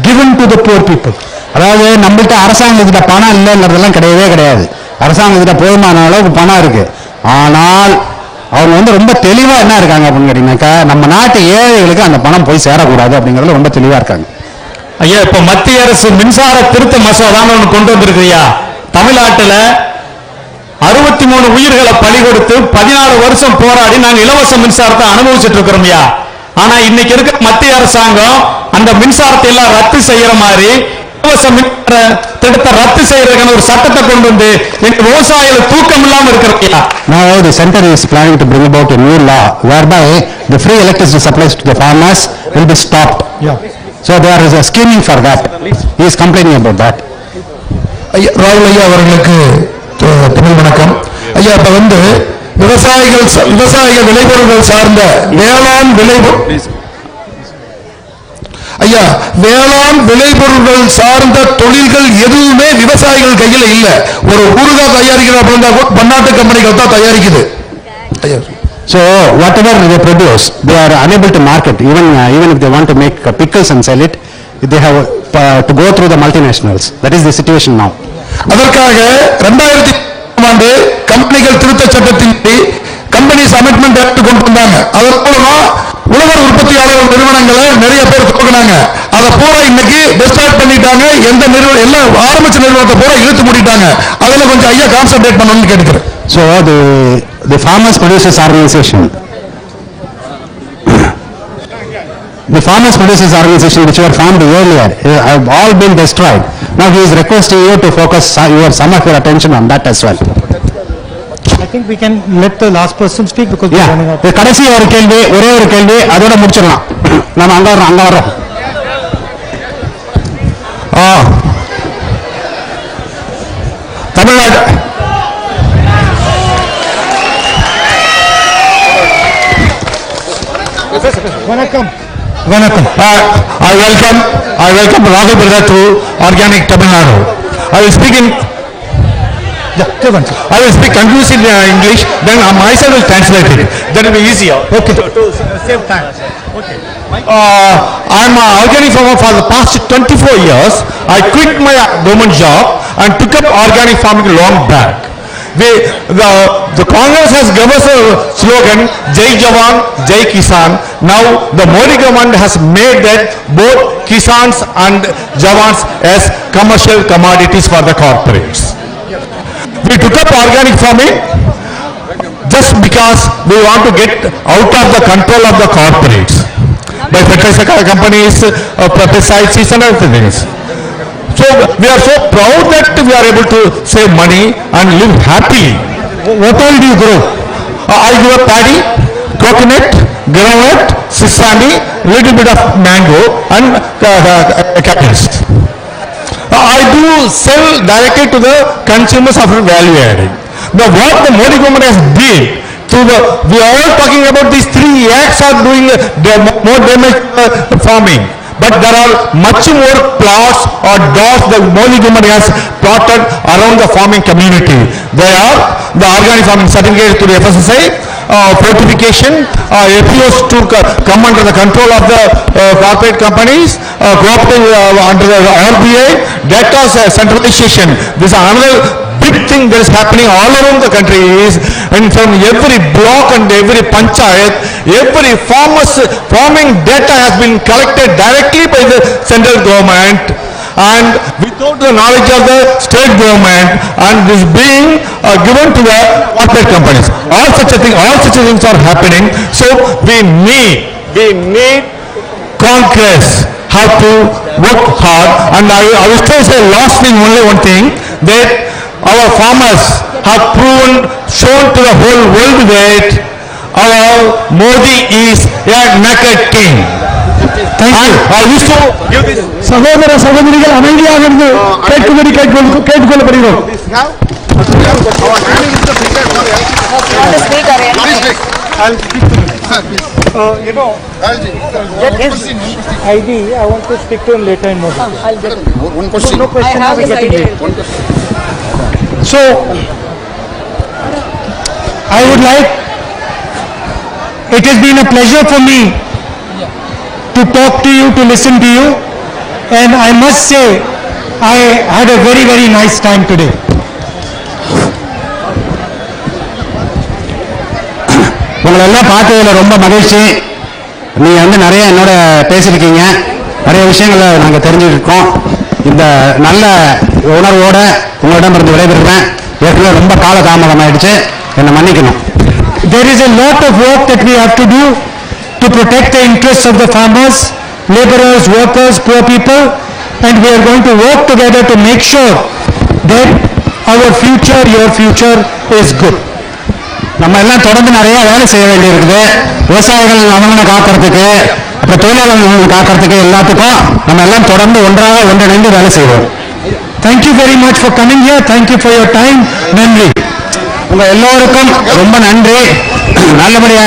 given to the poor people. அதாவது நம்மள்ட்ட அரசாங்கத்திட்ட பணம் இல்லைங்கிறதெல்லாம் கிடையவே கிடையாது. அரசாங்கத்திட்ட போதுமான அளவுக்கு பணம் இருக்கு. ஆனால் அவங்க வந்து ரொம்ப தெளிவா என்ன இருக்காங்க அப்படின்னு கேட்டீங்கன்னாக்கா, நம்ம நாட்டு ஏழைகளுக்கு அந்த பணம் போய் சேரக்கூடாது அப்படிங்கிறதுல ரொம்ப தெளிவா இருக்காங்க. ஐயா, இப்ப மத்திய அரசு மின்சார திருத்த மசோதான்னு ஒண்ணு கொண்டு வந்திருக்குயா. தமிழ்நாட்டுல 63 உயிர்களை பலி கொடுத்து 14 வருஷம் போராடி நாங்க இலவச மின்சாரத்தை அனுபவிச்சுட்டு இருக்கிறோம்யா. ஆனா இன்னைக்கு இருக்க மத்திய அரசாங்கம் அந்த மின்சாரத்தை எல்லாம் ரத்து செய்யற மாதிரி இலவச மின்சார திட்டத்தை ரத்து செய்யறதுக்கான ஒரு சட்டத்தை கொண்டு வந்து எங்க விவசாயிகள் தூக்கம் இல்லாம இருக்கிறோம்யா. Now the center is planning to bring about a new law whereby the free electricity supplies to the farmers will be stopped. So there is a scheming for that. He is complaining about that. ராகுல் ஐயா அவர்களுக்கு தமிழ் வணக்கம். ஐயா, இப்ப வந்து விவசாயிகள் விளைபொருட்கள் சார்ந்த வேளாண் விளைபொருட்கள் சார்ந்த தொழில்கள் எதுவுமே விவசாயிகள் கையில இல்ல. ஒரு ஊறுகாய் தயாரிக்கிற பன்னாட்டு கம்பெனிகள் தான் தயாரிக்குது. So whatever they produce, they are unable to market. Even if they want to make pickles and sell it, they have to go through the multinationals. That is the situation now. அதற்காக 2000 ஆண்டு கம்பெனிகள் திருத்த சட்டத்தின் companies amendment act கொண்டு வந்தாங்க. அதன் மூலமா உழவர் உற்பத்தியாளர் நிறுவனங்களை நிறைய பேர் துவங்கினாங்க. அதை பூரா இன்னைக்கு டிஸ்டார்ட் பண்ணிட்டாங்க. எந்த நிறுவனம் எல்லாம் ஆரம்பிச்ச நிறுவனத்தை பூரா இழுத்து மூடிட்டாங்க. அதுல கொஞ்சம் ஐயா கான்சென்ட்ரேட் பண்ணணும்னு கேட்டுக்கிறேன். So the farmers producers organization, which were formed earlier have all been destroyed. Now he is requesting you to focus some of your attention on that as well. I think we can let the last person speak because we are running out. கடைசி ஒரு கேள்வி, ஒரே ஒரு கேள்வி, அதோட முடிச்சிடலாம். நம்ம அங்க வர்றோம். Tamil Nadu Vanakkam. I welcome Rahul brother to Organic Tamil Nadu. I will speak confused in English, then myself will translate it. That will be easier. Okay. To save time. Okay. I am an organic farmer for the past 24 years. I quit my government job and took up organic farming long back. The Congress has given us a slogan, Jai Jawan, Jai Kisan. Now the Modi government has made that both Kisans and Jawans as commercial commodities for the corporates. We took up organic farming just because we want to get out of the control of the corporates by fertilizer companies, pesticides and other things. So we are so proud that we are able to save money and live happily. What all do you grow? I grow paddy, coconut, groundnut, sesame, little bit of mango and cactus. I do sell directly to the consumers after value adding. Now what the Modi government has did we are all talking about these 3 acts are doing more damage farming. But there are much more plots or dots the Modi government has plotted around the farming community. They are the organic farming certificate to the FSSI, fortification, APOs to come under the control of the corporate companies, cooperative under the RBI, data centralization. This is another big thing that is happening all around the country is, and from every block and every panchayat, every farming data has been collected directly by the central government and without the knowledge of the state government, and is being given to the corporate companies. All such things are happening. So we need Congress have to work hard. And I will still say last thing, only one thing, that our farmers have shown to the whole world that our Modi is a naked king. I wish to give this. சகோதர சகோதரிகள் அமைதியாக இருந்து கேட்டுக்கொள்ளப்படுகிறோம். ID, I want to speak to him later in more. One question. No question. I have his ID. So, I would like it has been a pleasure for me to talk to you, to listen to you, and I must say, I had a very, very nice time today. உங்களெல்லாம் பார்த்ததுல ரொம்ப மகிழ்ச்சி. நீங்க வந்து நிறைய என்னோட பேசியிருக்கீங்க, நிறைய விஷயங்களை நாங்கள் தெரிஞ்சுருக்கோம். இந்த நல்ல உணர்வோட உங்களிடமிருந்து விடைபெறுறேன். ஏற்கனவே ரொம்ப கால தாமதம் ஆயிடுச்சு, என்னை மன்னிக்கணும். There is a lot of work that we have to do to protect the interests of the farmers, laborers, workers, poor people, and we are going to work together to make sure that our future, your future is good. நம்ம எல்லாம் தொடர்ந்து நிறைய வேலை செய்ய வேண்டியிருக்குது. விவசாயிகள் நலனை காக்கிறதுக்கு, அப்புறம் தொழிலாளர்கள் நலனை காக்கிறதுக்கு, எல்லாத்துக்கும் நம்ம எல்லாம் தொடர்ந்து ஒன்றாக ஒன்றிணைந்து வேலை செய்வோம். Thank you very much for coming here. Thank you for your time. நன்றி. உங்க எல்லோருக்கும் ரொம்ப நன்றி. நல்லபடியா